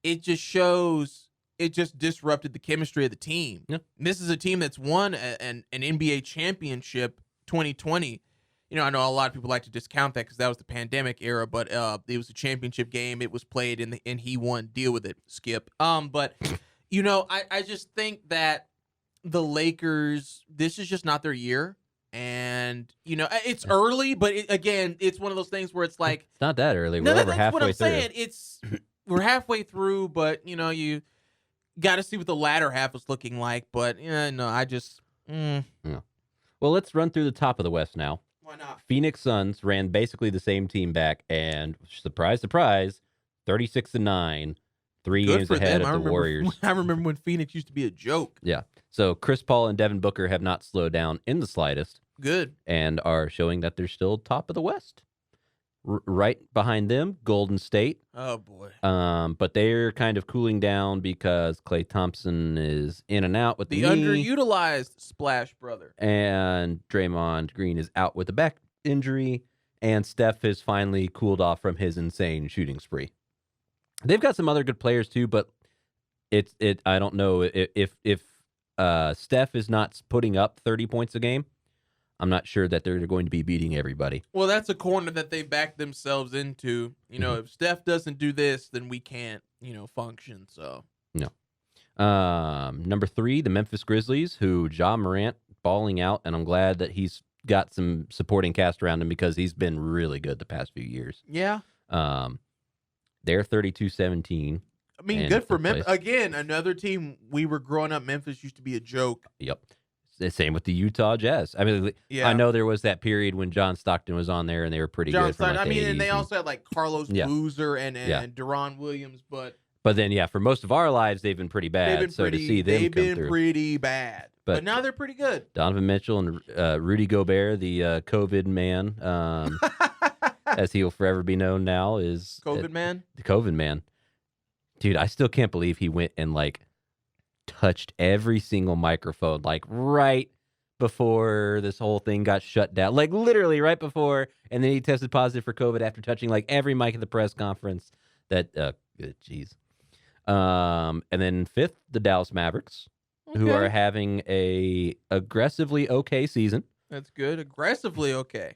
it just disrupted the chemistry of the team.
Yeah.
This is a team that's won an NBA championship 2020. I know a lot of people like to discount that because that was the pandemic era, but it was a championship game. It was played and he won. Deal with it, Skip. But I just think that the Lakers, this is just not their year, and it's early, but it's one of those things where it's like
it's not that early. We're over halfway
what I'm
through.
Saying. We're halfway through, but you got to see what the latter half is looking like. But I just.
Yeah. Well, let's run through the top of the West now.
Why not?
Phoenix Suns ran basically the same team back, and surprise, surprise, 36-9, 3 games ahead of the Warriors.
I remember when Phoenix used to be a joke.
Yeah. So Chris Paul and Devin Booker have not slowed down in the slightest.
Good.
And are showing that they're still top of the West. Right behind them, Golden State.
Oh, boy.
But they're kind of cooling down because Klay Thompson is in and out with the knee.
Underutilized Splash Brother.
And Draymond Green is out with a back injury. And Steph has finally cooled off from his insane shooting spree. They've got some other good players too, but I don't know if Steph is not putting up 30 points a game, I'm not sure that they're going to be beating everybody.
Well, that's a corner that they backed themselves into. If Steph doesn't do this, then we can't, function. So
no. Number 3, the Memphis Grizzlies, who Ja Morant balling out, and I'm glad that he's got some supporting cast around him because he's been really good the past few years.
Yeah.
They're 32-17.
I mean, good for Memphis. Again, another team we were growing up. Memphis used to be a joke.
Yep. Same with the Utah Jazz. I mean,
Yeah.
I know there was that period when John Stockton was on there and they were pretty
John
good. From,
Stein.
like,
I mean,
the
and they
80s
also had like Carlos
Yeah.
Boozer and
Yeah.
Deron Williams, but
then, yeah, for most of our lives, they've been pretty bad.
they've been
to see them come through.
pretty bad. But now they're pretty good.
Donovan Mitchell and Rudy Gobert, the COVID man, as he will forever be known now, is
COVID man.
The COVID man. Dude, I still can't believe he went and like touched every single microphone, like right before this whole thing got shut down, like literally right before, and then he tested positive for COVID after touching like every mic at the press conference. That, jeez. And then fifth, the Dallas Mavericks, who are having a aggressively okay season.
That's good. Aggressively okay.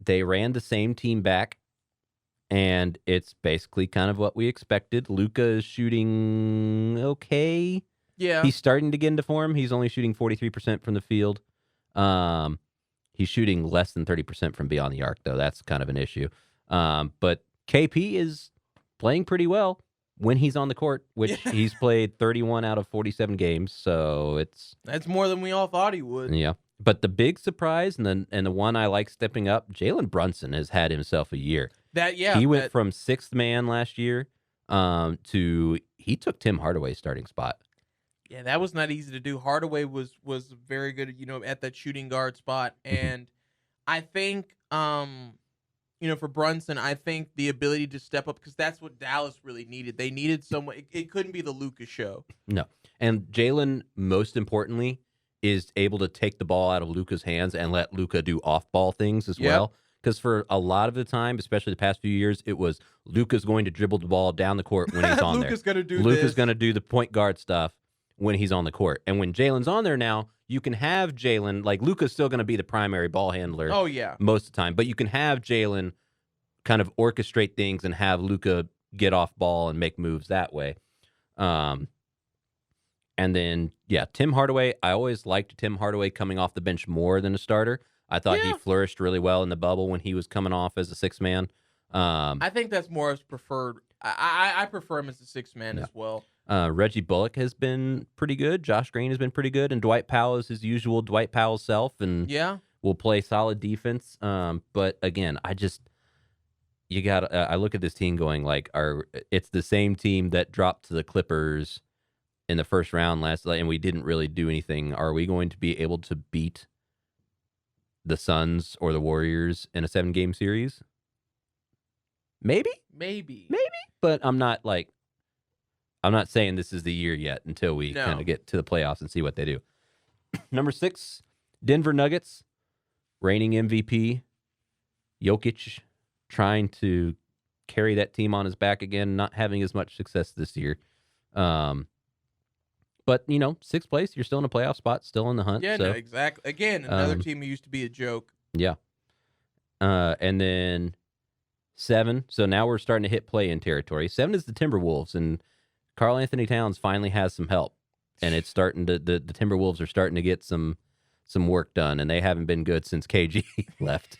They ran the same team back, and it's basically kind of what we expected. Luka is shooting okay.
Yeah.
He's starting to get into form. He's only shooting 43% from the field. He's shooting less than 30% from beyond the arc, though. That's kind of an issue. But KP is playing pretty well when he's on the court, which he's played 31 out of 47 games. So
that's more than we all thought he would.
Yeah. But the big surprise and the one I like stepping up, Jalen Brunson has had himself a year. He went from sixth man last year to he took Tim Hardaway's starting spot.
Yeah, that was not easy to do. Hardaway was very good, at that shooting guard spot, and I think, for Brunson, I think the ability to step up, because that's what Dallas really needed. They needed someone. It couldn't be the Luka show.
No, and Jalen, most importantly, is able to take the ball out of Luka's hands and let Luka do off-ball things as well. Because for a lot of the time, especially the past few years, it was Luka's going to dribble the ball down the court when he's on there.
Luka's
going to do the point guard stuff when he's on the court. And when Jalen's on there now, you can have Jalen, like Luka's still going to be the primary ball handler most of the time, but you can have Jalen kind of orchestrate things and have Luka get off ball and make moves that way. And then, Tim Hardaway, I always liked Tim Hardaway coming off the bench more than a starter. I thought he flourished really well in the bubble when he was coming off as a sixth man.
I think that's more as preferred. I prefer him as a sixth man as well.
Reggie Bullock has been pretty good. Josh Green has been pretty good. And Dwight Powell is his usual Dwight Powell self and will play solid defense. But again, I look at this team going like, it's the same team that dropped to the Clippers in the first round last night, and we didn't really do anything. Are we going to be able to beat the Suns or the Warriors in a 7-game series? Maybe. But I'm not saying this is the year yet until we kind of get to the playoffs and see what they do. Number 6, Denver Nuggets, reigning MVP, Jokic, trying to carry that team on his back again, not having as much success this year. But, sixth place, you're still in a playoff spot, still in the hunt.
Yeah,
so,
no, exactly. Again, another team who used to be a joke.
Yeah. And then 7, so now we're starting to hit play-in territory. 7 is the Timberwolves, and Karl Anthony Towns finally has some help. And it's starting to the Timberwolves are starting to get some work done, and they haven't been good since KG left.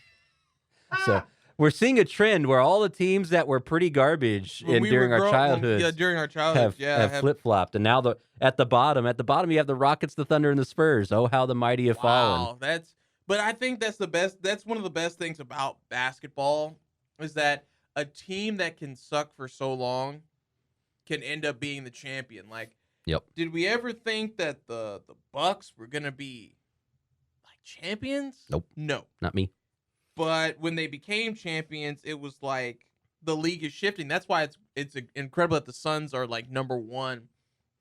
So we're seeing a trend where all the teams that were pretty garbage during our childhood, have flip-flopped, and now at the bottom you have the Rockets, the Thunder, and the Spurs. Oh, how the mighty have fallen!
But I think that's the best. That's one of the best things about basketball is that a team that can suck for so long can end up being the champion. Like, did we ever think that the Bucks were gonna be like champions?
Nope.
No,
not me.
But when they became champions, it was like the league is shifting. That's why it's incredible that the Suns are like number 1.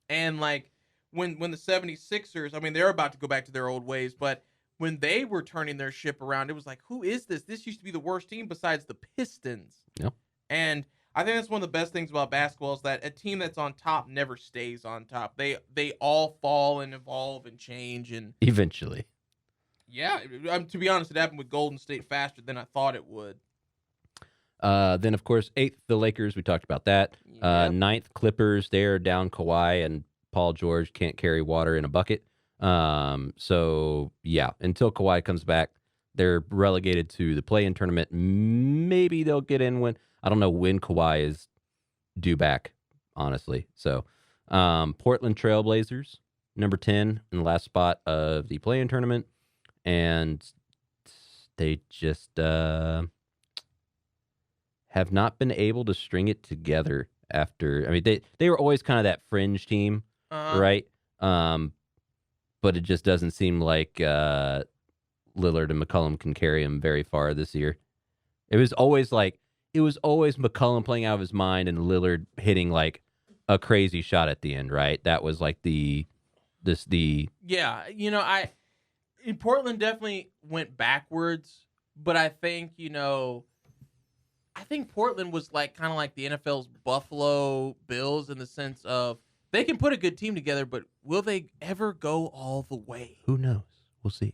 And like when the 76ers, I mean, they're about to go back to their old ways, but when they were turning their ship around, it was like, who is this? This used to be the worst team besides the Pistons.
Yep.
And I think that's one of the best things about basketball is that a team that's on top never stays on top. They all fall and evolve and change and
eventually.
Yeah, to be honest, it happened with Golden State faster than I thought it would.
Then, of course, 8th, the Lakers. We talked about that.
Yep.
9th, Clippers. They're down Kawhi, and Paul George can't carry water in a bucket. So, until Kawhi comes back, they're relegated to the play-in tournament. Maybe they'll get in I don't know when Kawhi is due back, honestly. So, Portland Trailblazers, number 10 in the last spot of the play-in tournament. And they just have not been able to string it together after. I mean, they were always kind of that fringe team, right? But it just doesn't seem like Lillard and McCollum can carry him very far this year. It was always McCollum playing out of his mind and Lillard hitting like a crazy shot at the end, right? That was like
Yeah, in Portland definitely went backwards, but I think Portland was like kind of like the NFL's Buffalo Bills in the sense of they can put a good team together, but will they ever go all the way?
Who knows? We'll see.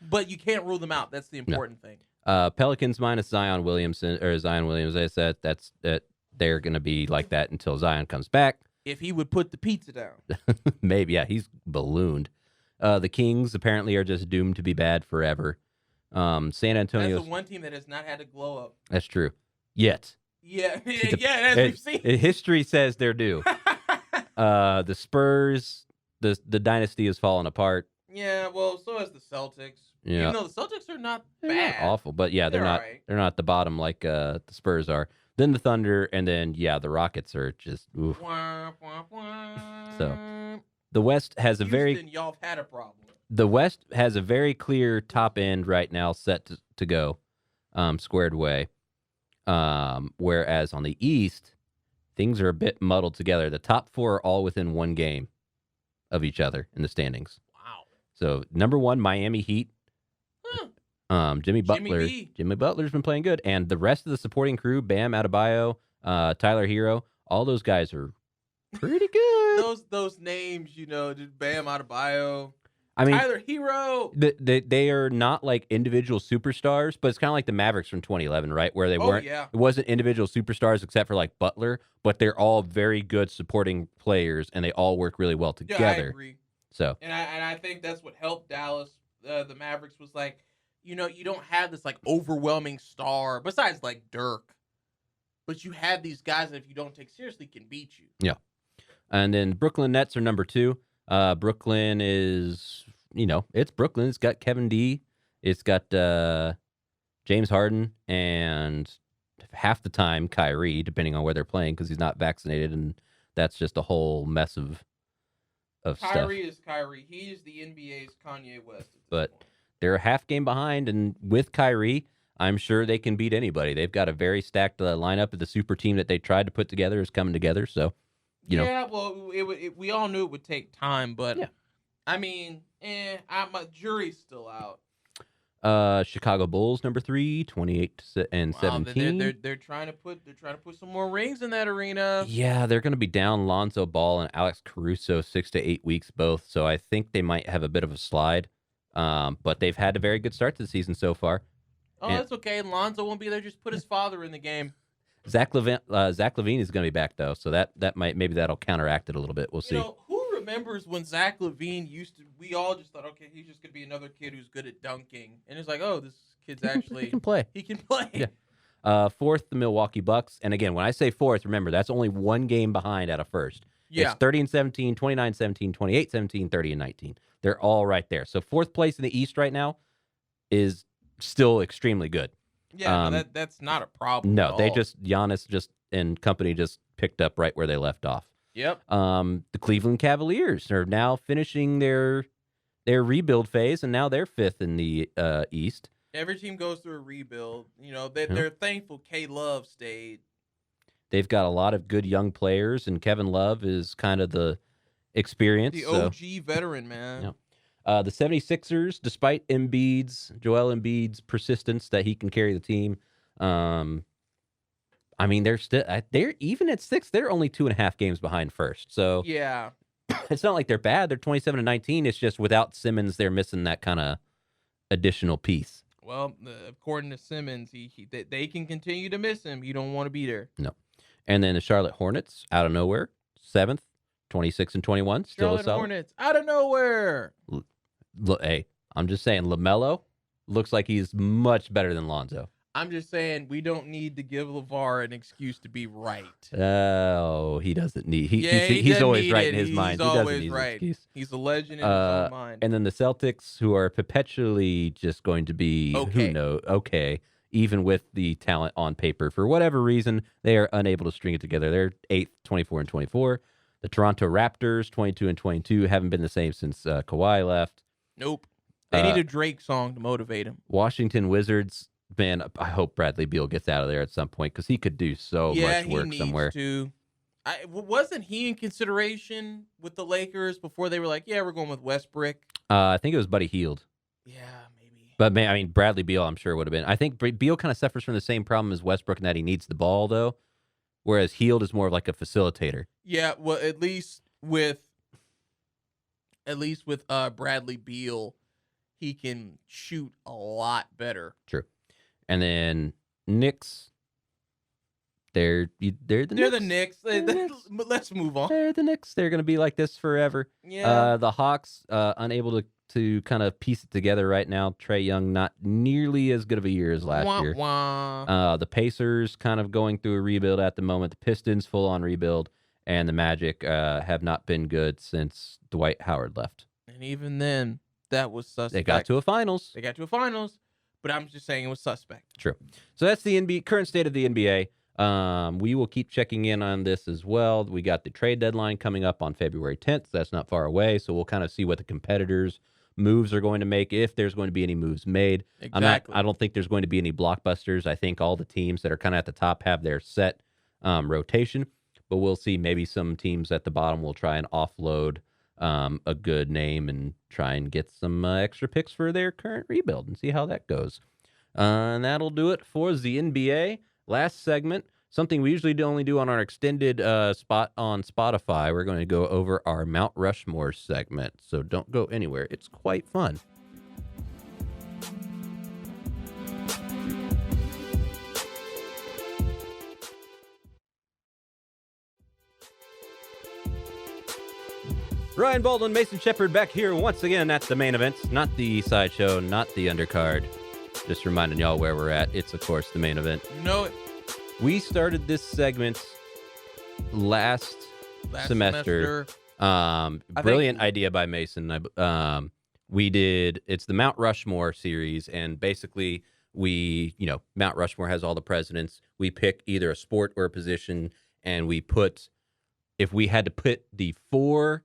But you can't rule them out. That's the important thing.
Pelicans minus Zion Williams. I said that they're going to be like that until Zion comes back.
If he would put the pizza down.
Maybe, yeah, he's ballooned. The Kings apparently are just doomed to be bad forever. San Antonio.
That's the one team that has not had a glow up.
That's true. Yet.
Yeah, as we've seen.
History says they're due. The Spurs, the dynasty has fallen apart.
Yeah, well, so has the Celtics.
Yeah.
Even though the Celtics are not
They're
bad.
not awful, but yeah, they're not.
Right.
They're not at the bottom like the Spurs are. Then the Thunder, and then the Rockets are just. Oof.
Wah, wah, wah.
So the West has
y'all have had a problem.
The West has a very clear top end right now set to go, squared away. Whereas on the East, things are a bit muddled together. The top four are all within one game of each other in the standings.
Wow.
So number 1, Miami Heat. Jimmy Butler.
B.
Jimmy Butler's been playing good, and the rest of the supporting crew, Bam Adebayo, Tyler Hero, all those guys are pretty good.
those names, Bam Adebayo.
I mean,
Tyler Hero.
They are not like individual superstars, but it's kind of like the Mavericks from 2011, right? Where they weren't.
Yeah.
It wasn't individual superstars except for like Butler, but they're all very good supporting players, and they all work really well together.
Yeah, I agree.
So,
and I think that's what helped Dallas. The Mavericks was like, you don't have this like overwhelming star besides like Dirk, but you have these guys that if you don't take seriously can beat you.
Yeah. And then Brooklyn Nets are number 2. Brooklyn is, it's Brooklyn. It's got Kevin D. It's got James Harden and half the time Kyrie, depending on where they're playing, because he's not vaccinated, and that's just a whole mess of stuff.
Kyrie is Kyrie. He is the NBA's Kanye West.
But they're a half game behind, and with Kyrie, I'm sure they can beat anybody. They've got a very stacked lineup. The super team that they tried to put together is coming together, so...
Yeah, well, we all knew it would take time, but
yeah.
I mean, my jury's still out.
Chicago Bulls number 3, 28-17.
They're trying to put some more rings in that arena.
Yeah, they're going to be down Lonzo Ball and Alex Caruso 6 to 8 weeks both, so I think they might have a bit of a slide. But they've had a very good start to the season so far.
That's okay. Lonzo won't be there. Just put his father in the game.
Zach LaVine is going to be back though, so maybe that'll counteract it a little bit. We'll see.
Who remembers when Zach LaVine we all just thought, okay, he's just going to be another kid who's good at dunking, and it's like, oh, this kid's actually
he can play.
He can play.
Yeah. Fourth, the Milwaukee Bucks, and again, when I say fourth, remember that's only one game behind out of first.
Yeah.
It's 30-17, 29-17, 28-17, 30-19. They're all right there. So fourth place in the East right now is still extremely good.
Yeah, that's not a problem.
No, Giannis and company just picked up right where they left off.
Yep.
The Cleveland Cavaliers are now finishing their rebuild phase, and now they're fifth in the East.
Every team goes through a rebuild. They're thankful K Love stayed.
They've got a lot of good young players, and Kevin Love is kind of the experience.
The OG veteran, man.
Yeah. The 76ers, despite Joel Embiid's persistence that he can carry the team, I mean, they're even at 6. They're only 2.5 games behind first. So
yeah,
it's not like they're bad. They're 27-19. It's just without Simmons, they're missing that kind of additional piece.
Well, according to Simmons, they can continue to miss him. You don't want to be there.
No. And then the Charlotte Hornets, out of nowhere, 7th, 26-21. Still
Charlotte
a solid.
Hornets, out of nowhere.
Hey, I'm just saying, LaMelo looks like he's much better than Lonzo.
I'm just saying we don't need to give LeVar an excuse to be right.
Oh, he doesn't need. He
He
he's
doesn't
always
need
right
it.
in his mind.
He's
He doesn't
always
need an
right.
excuse.
He's a legend in his own mind.
And then the Celtics, who are perpetually just going to be
Okay.
who knows, okay, even with the talent on paper, for whatever reason, they are unable to string it together. They're 8th, 24-24. The Toronto Raptors, 22-22, haven't been the same since Kawhi left.
Nope. They need a Drake song to motivate him.
Washington Wizards, man, I hope Bradley Beal gets out of there at some point because he could do so much work somewhere.
To. Wasn't he in consideration with the Lakers before they were like, yeah, we're going with Westbrook?
I think it was Buddy Hield.
Yeah, maybe.
But, man, I mean, Bradley Beal, I'm sure would have been. I think Beal kind of suffers from the same problem as Westbrook in that he needs the ball, though, whereas Hield is more of like a facilitator.
Yeah, well, at least with Bradley Beal, he can shoot a lot better.
True. And then Knicks, they're the Knicks.
Let's move on.
They're the Knicks. They're going to be like this forever.
Yeah.
The Hawks, unable to kind of piece it together right now. Trae Young, not nearly as good of a year as last year. The Pacers kind of going through a rebuild at the moment. The Pistons, full on rebuild. And the Magic have not been good since Dwight Howard left.
And even then, that was suspect.
They got to a finals.
But I'm just saying it was suspect.
True. So that's the NBA current state of the NBA. We will keep checking in on this as well. We got the trade deadline coming up on February 10th. That's not far away. So we'll kind of see what the competitors' moves are going to make, if there's going to be any moves made.
Exactly.
I don't think there's going to be any blockbusters. I think all the teams that are kind of at the top have their set rotation. But we'll see. Maybe some teams at the bottom will try and offload a good name and try and get some extra picks for their current rebuild and see how that goes. And that'll do it for the NBA. Last segment, something we usually only do on our extended spot on Spotify. We're going to go over our Mount Rushmore segment. So don't go anywhere. It's quite fun. Ryan Baldwin, Mason Shepard back here once again at the main event. Not the sideshow, not the undercard. Just reminding y'all where we're at. It's, of course, the main event.
You know it.
We started this segment last semester. Brilliant idea by Mason. It's the Mount Rushmore series, and basically Mount Rushmore has all the presidents. We pick either a sport or a position, and if we had to put the 4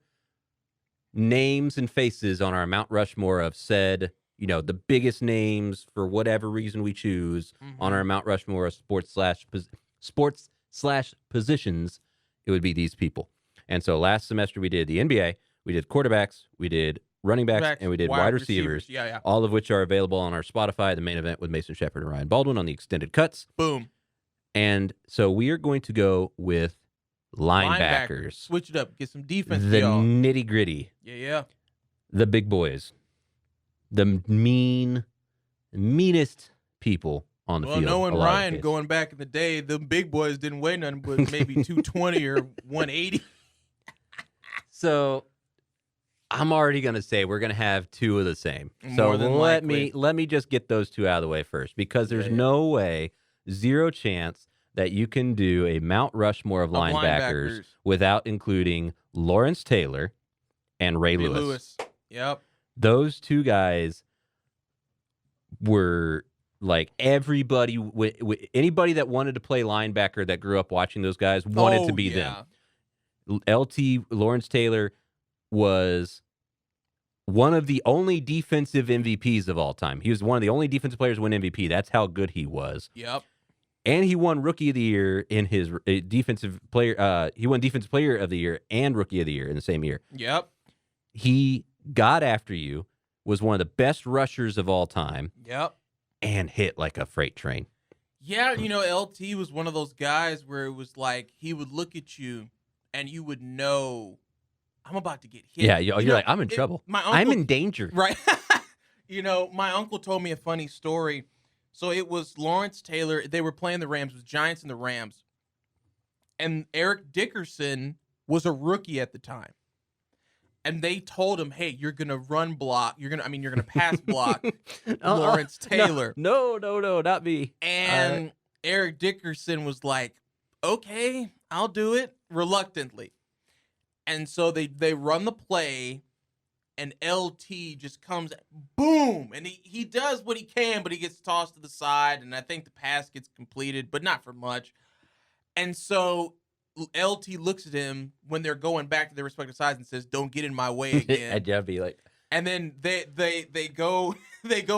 names and faces on our Mount Rushmore of said, the biggest names for whatever reason we choose on our Mount Rushmore of sports / positions, it would be these people. And so last semester we did the NBA, we did quarterbacks, we did running backs, and we did wide receivers.
Yeah.
All of which are available on our Spotify, the main event with Mason Shepard and Ryan Baldwin on the extended cuts.
Boom.
And so we are going to go with linebackers.
Switch it up. Get some defense.
The nitty gritty.
Yeah.
The big boys. The meanest people on the field.
Well, knowing Ryan going back in the day, the big boys didn't weigh nothing but maybe 220 or 180.
So I'm already going to say we're going to have 2 of the same.
More than likely.
let me just get those 2 out of the way first, because there's no way, 0 chance that you can do a Mount Rushmore of linebackers without including Lawrence Taylor and Ray Lewis.
Yep.
Those 2 guys were like everybody, anybody that wanted to play linebacker that grew up watching those guys wanted to be them. LT, Lawrence Taylor, was one of the only defensive MVPs of all time. He was one of the only defensive players to win MVP. That's how good he was.
Yep.
And he won Rookie of the Year in his defensive player. He won Defensive Player of the Year and Rookie of the Year in the same year.
Yep.
He got after you, was one of the best rushers of all time.
Yep.
And hit like a freight train.
Yeah, LT was one of those guys where it was like he would look at you and you would know I'm about to get hit.
Yeah, you're like, I'm in trouble. I'm in danger.
Right. My uncle told me a funny story. So it was Lawrence Taylor. They were playing the Rams, it was Giants and the Rams. And Eric Dickerson was a rookie at the time. and they told him, "Hey, you're gonna run block. You're gonna pass block Lawrence Taylor."
No, not me.
And Eric Dickerson was like, "Okay, I'll do it," reluctantly. And so they run the play, and LT just comes, boom, and he does what he can, but he gets tossed to the side, and I think the pass gets completed, but not for much. And so LT looks at him when they're going back to their respective sides and says, "Don't get in my way again."
I'd be like,
and then they go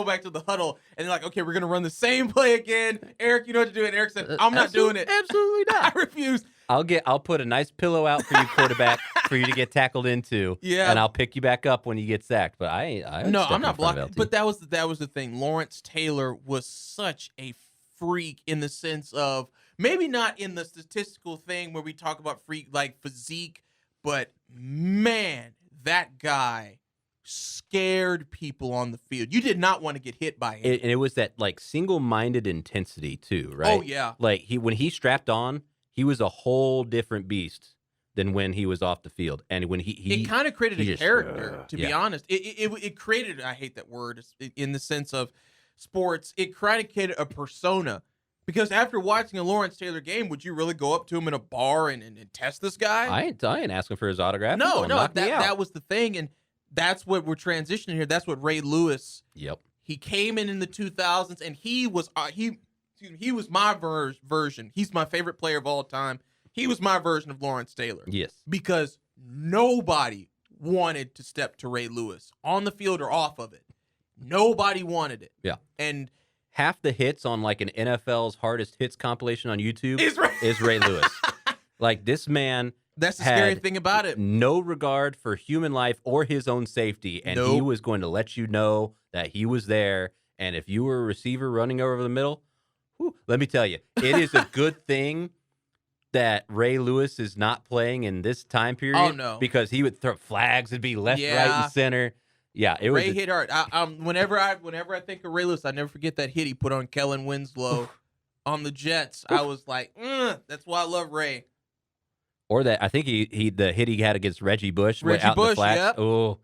back to the huddle, and they're like, "Okay, we're gonna run the same play again." Eric, you know what to do. And Eric said, "I'm not doing it.
Absolutely not.
I refuse."
I'll put a nice pillow out for you, quarterback, for you to get tackled into.
Yeah.
And I'll pick you back up when you get sacked. But I'm
not blocking. But that was the thing. Lawrence Taylor was such a freak in the sense of, maybe not in the statistical thing where we talk about freak like physique, but man, that guy scared people on the field. You did not want to get hit by him.
And it was that like single-minded intensity too, right?
Oh yeah.
Like when he strapped on, he was a whole different beast than when he was off the field. And when
it kind of created a character, to be
yeah.
honest. It created, I hate that word, in the sense of sports, it created a persona. Because after watching a Lawrence Taylor game, would you really go up to him in a bar and test this guy?
I ain't asking for his autograph.
No,
knock me out.
that was the thing, and that's what we're transitioning here. That's what Ray Lewis.
Yep.
He came in the 2000s, and he was my version. He's my favorite player of all time. He was my version of Lawrence Taylor.
Yes.
Because nobody wanted to step to Ray Lewis on the field or off of it. Nobody wanted it.
Yeah.
And
half the hits on like an NFL's hardest hits compilation on YouTube
is
Ray Lewis. Like this man.
That's the scary thing about it.
No regard for human life or his own safety, and he was going to let you know that he was there. And if you were a receiver running over the middle, let me tell you, it is a good thing that Ray Lewis is not playing in this time period.
Oh no,
because he would throw flags and be left, right, and center. Yeah, it was.
Ray hit hard. Whenever I think of Ray Lewis, I never forget that hit he put on Kellen Winslow on the Jets. I was like, that's why I love Ray.
Or that I think the hit he had against Reggie Bush.
Reggie Bush,
yep. Oh,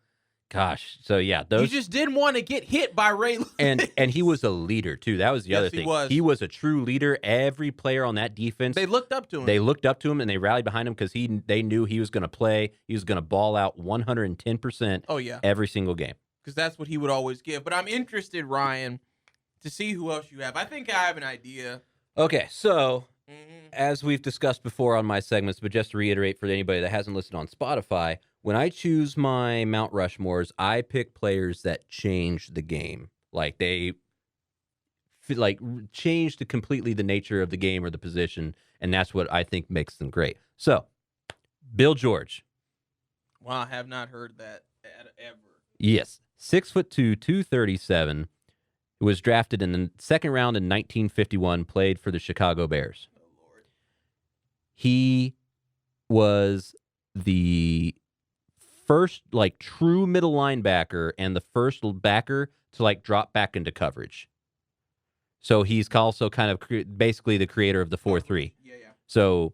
gosh. So yeah,
you just didn't want to get hit by Ray Lewis.
And he was a leader too. That was the other thing.
He
was a true leader. Every player on that defense,
they looked up to him.
They looked up to him and they rallied behind him because they knew he was going to play. He was going to ball out 110%.
Oh yeah,
every single game.
Because that's what he would always give. But I'm interested, Ryan, to see who else you have. I think I have an idea.
Okay, so as we've discussed before on my segments, but just to reiterate for anybody that hasn't listened on Spotify, when I choose my Mount Rushmores, I pick players that change the game. Like they changed completely the nature of the game or the position, and that's what I think makes them great. So, Bill George.
Well, I have not heard that ever.
Yes. 6'2", 237. Was drafted in the second round in 1951, played for the Chicago Bears.
Oh, Lord.
He was the first true middle linebacker and the first backer to drop back into coverage. So he's also kind of basically the creator of the 4-3.
Yeah.
So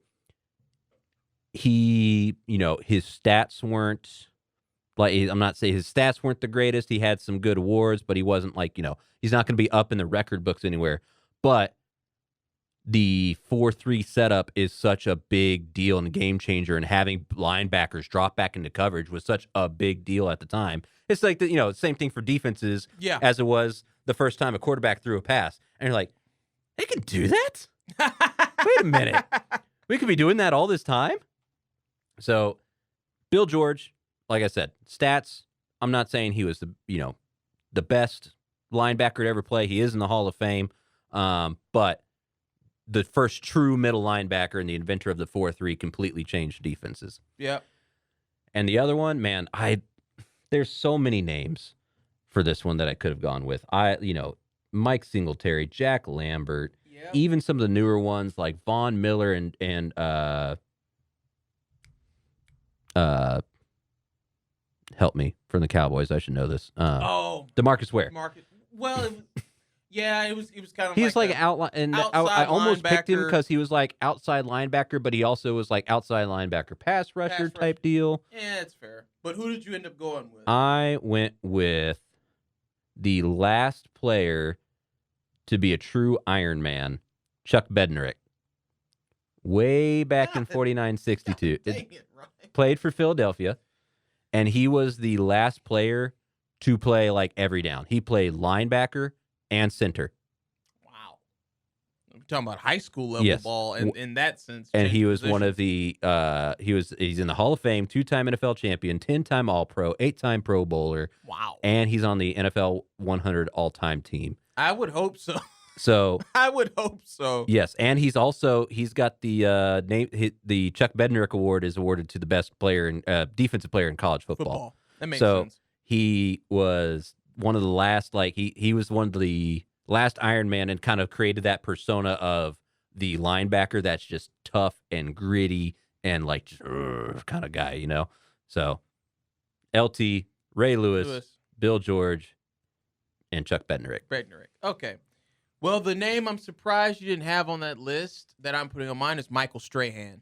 he, his stats weren't I'm not saying his stats weren't the greatest. He had some good awards, but he wasn't he's not going to be up in the record books anywhere. But the 4-3 setup is such a big deal and a game changer, and having linebackers drop back into coverage was such a big deal at the time. It's like the same thing for defenses as it was the first time a quarterback threw a pass. And you're like, they can do that? Wait a minute. We could be doing that all this time? So, Bill George, like I said, stats, I'm not saying he was the best linebacker to ever play. He is in the Hall of Fame. But the first true middle linebacker and the inventor of the 4-3 completely changed defenses.
Yep.
And the other one, man, there's so many names for this one that I could have gone with. Mike Singletary, Jack Lambert, even some of the newer ones like Von Miller and help me, from the Cowboys. I should know this. DeMarcus Ware.
Well, Yeah, he was kind of
He's like outline, and I
outside
almost picked him
linebacker.
because he was like outside linebacker, but he also was like outside linebacker pass rusher type deal.
Yeah, it's fair. But who did you end up going with?
I went with the last player to be a true Iron Man, Chuck Bednarik. Way back in 49-62. Played for Philadelphia, and he was the last player to play like every down. He played linebacker and center.
Wow. I'm talking about high school level ball in that sense.
And he was one of the he's in the Hall of Fame, 2-time NFL champion, 10-time All-Pro, 8-time Pro Bowler.
Wow.
And he's on the NFL 100 all-time team.
I would hope so.
So
I would hope so.
Yes, and he's got the Chuck Bednarik Award is awarded to the best player in defensive player in college football.
That makes sense.
He was one of the last, he was one of the last Iron Man and kind of created that persona of the linebacker that's just tough and gritty and like just, kind of guy, you know. So LT, Ray Lewis, Bill George, and Chuck Bednarik.
Okay. Well, the name I'm surprised you didn't have on that list that I'm putting on mine is Michael Strahan.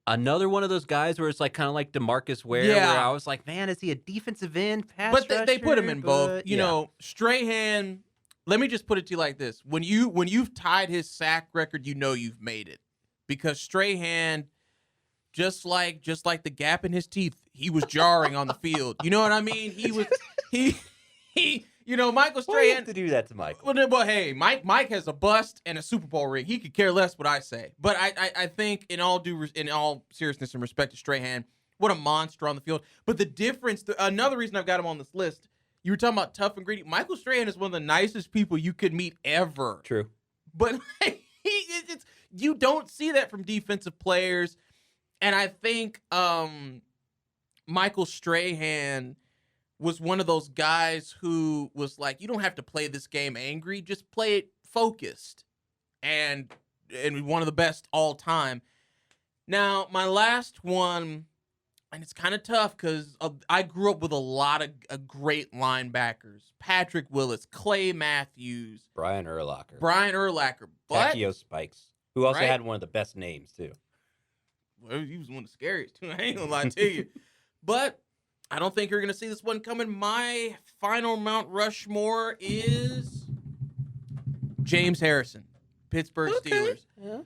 Another one of those guys where it's like kind of like DeMarcus Ware, where I was like, man, is he a defensive end pass rusher?
But they put him in both. You know, Strahan, let me just put it to you like this. When you've tied his sack record, you know you've made it. Because Strahan, just like the gap in his teeth, he was jarring on the field. You know what I mean? You know, Michael Strahan.
Why do you have to do that to Michael?
Well, hey, Mike has a bust and a Super Bowl ring. He could care less what I say. But I think in all seriousness and respect to Strahan, what a monster on the field. But the difference, another reason I've got him on this list, you were talking about tough and gritty. Michael Strahan is one of the nicest people you could meet ever.
True.
But you don't see that from defensive players. And I think Michael Strahan was one of those guys who was like, you don't have to play this game angry, just play it focused. And one of the best all time. Now, my last one, and it's kind of tough because I grew up with a lot of great linebackers. Patrick Willis, Clay Matthews.
Brian Urlacher.
But
Pacquiao Spikes, who also had one of the best names, too.
Well, he was one of the scariest, too. I ain't going to lie to you. But I don't think you're going to see this one coming. My final Mount Rushmore is James Harrison, Pittsburgh Steelers.
Yeah.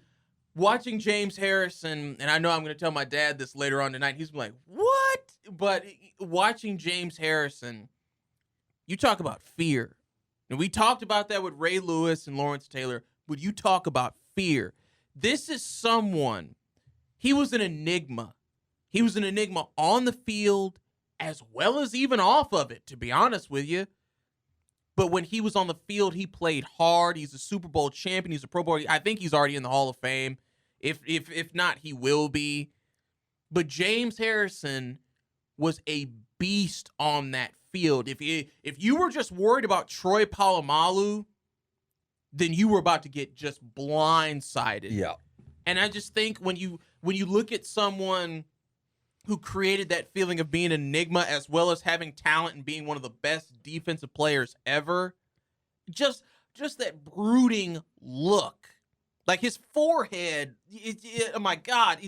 Watching James Harrison, and I know I'm going to tell my dad this later on tonight, he's like, what? But watching James Harrison, you talk about fear. And we talked about that with Ray Lewis and Lawrence Taylor, but you talk about fear. This is someone, he was an enigma. He was an enigma on the field as well as even off of it, to be honest with you. But when he was on the field, he played hard. He's a Super Bowl champion. He's a Pro Bowl. I think he's already in the Hall of Fame. If not, he will be. But James Harrison was a beast on that field. If you were just worried about Troy Polamalu, then you were about to get just blindsided.
Yeah.
And I just think when you look at someone who created that feeling of being an enigma as well as having talent and being one of the best defensive players ever, just that brooding look. Like his forehead, oh my God,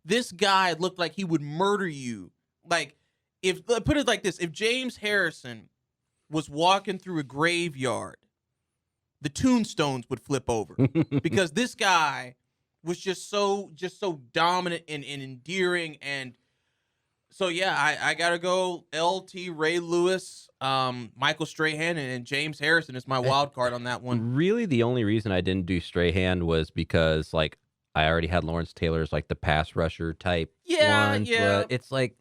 this guy looked like he would murder you. Like, put it like this, if James Harrison was walking through a graveyard, the tombstones would flip over because this guy was just so dominant and endearing. And so, yeah, I got to go LT, Ray Lewis, Michael Strahan, and James Harrison is my wild card on that one.
Really, the only reason I didn't do Strahan was because, like, I already had Lawrence Taylor's, like, the pass rusher type ones.
Yeah.
But it's like,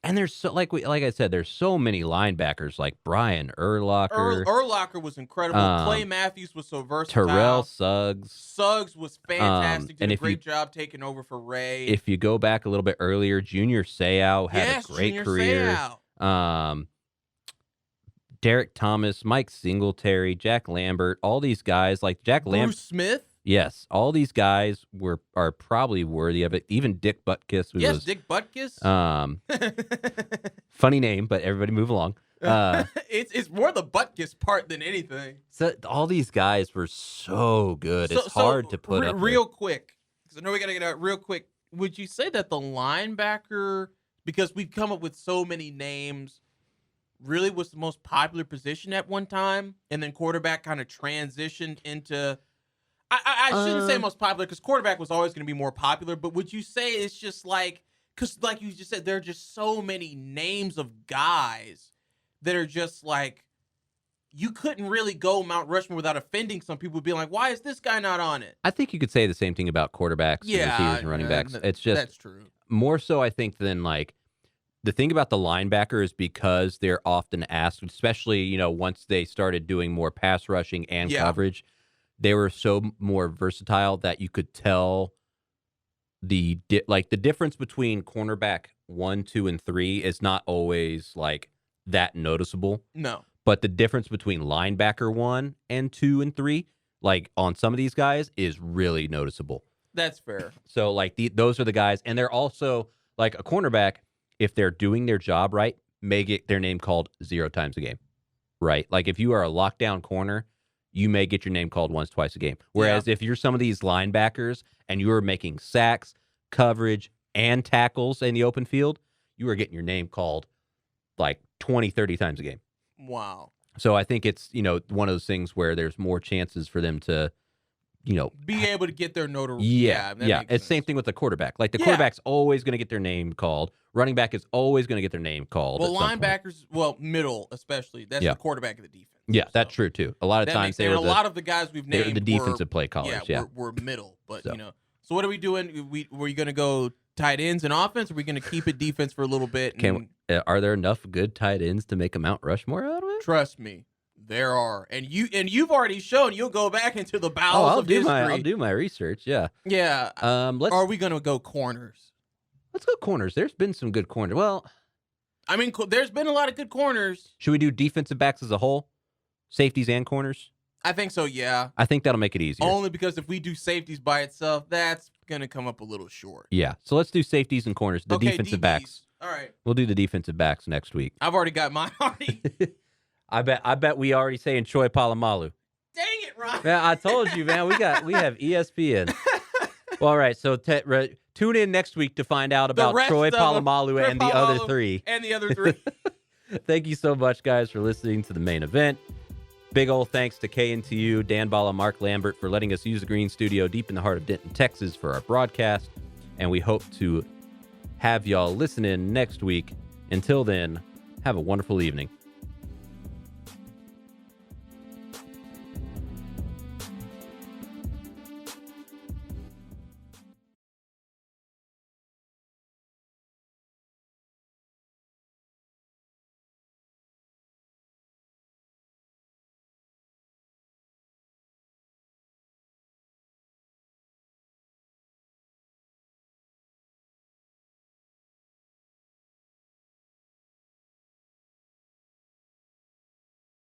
and there's so, like I said, there's so many linebackers, like Brian Urlacher.
Urlacher was incredible. Clay Matthews was so versatile.
Terrell Suggs.
Suggs was fantastic. Did
and
a great job taking over for Ray.
If you go back a little bit earlier, Junior Seau had a great career. Derek Thomas, Mike Singletary, Jack Lambert, all these guys, like Jack Lambert.
Bruce Smith?
Yes, all these guys are probably worthy of it. Even Dick Butkus.
Dick Butkus.
Funny name, but everybody move along.
It's more the butt kiss part than anything.
So all these guys were so good. It's hard to put up
real quick, because I know we got to get out real quick. Would you say that the linebacker, because we've come up with so many names, really was the most popular position at one time, and then quarterback kind of transitioned into... I shouldn't say most popular, because quarterback was always going to be more popular, but would you say it's just like... Because like you just said, there are just so many names of guys that are just like... You couldn't really go Mount Rushmore without offending some people, being like, why is this guy not on it?
I think you could say the same thing about quarterbacks, and receivers, and running backs. It's just...
That's true.
More so, I think, than like... The thing about the linebacker is because they're often asked, especially, once they started doing more pass rushing and coverage, they were so more versatile that you could tell the difference between cornerback 1, 2, and 3 is not always like that noticeable.
No.
But the difference between linebacker 1 and 2 and 3, like on some of these guys, is really noticeable.
That's fair.
So like those are the guys, and they're also like a cornerback, if they're doing their job right, may get their name called 0 times a game, right? Like if you are a lockdown corner, you may get your name called once, twice a game. Whereas if you're some of these linebackers and you are making sacks, coverage, and tackles in the open field, you are getting your name called like 20, 30 times a game.
Wow.
So I think it's, one of those things where there's more chances for them to,
be able to get their notoriety.
Yeah. It's the same thing with the quarterback. Like the quarterback's always going to get their name called. Running back is always going to get their name called.
Well, linebackers, middle especially. That's the quarterback of the defense.
Yeah, that's true too. A lot of times
a lot of the guys we've named
were the defensive play callers.
We're middle. But so what are we doing? Were you going to go tight ends and offense? Or are we going to keep it defense for a little bit?
Are there enough good tight ends to make a Mount Rushmore out of it?
Trust me. There are, and you've already shown you'll go back into the bowels of history.
I'll do my research. Yeah.
Yeah. Are we going to go corners?
Let's go corners. There's been some good corners. Well,
I mean, there's been a lot of good corners.
Should we do defensive backs as a whole, safeties and corners?
I think so. Yeah.
I think that'll make it easier.
Only because if we do safeties by itself, that's going to come up a little short.
Yeah. So let's do safeties and corners. The defensive
DBs.
Backs.
All right.
We'll do the defensive backs next week.
I've already got mine already.
I bet we already saying Troy Polamalu.
Dang it, Ryan.
Man, I told you, man. We have ESPN. Well, all right. So tune in next week to find out about Troy Polamalu and the other three.
And the other three.
Thank you so much, guys, for listening to the main event. Big old thanks to KNTU, Dan Bala, Mark Lambert for letting us use the Green Studio deep in the heart of Denton, Texas for our broadcast. And we hope to have y'all listen in next week. Until then, have a wonderful evening.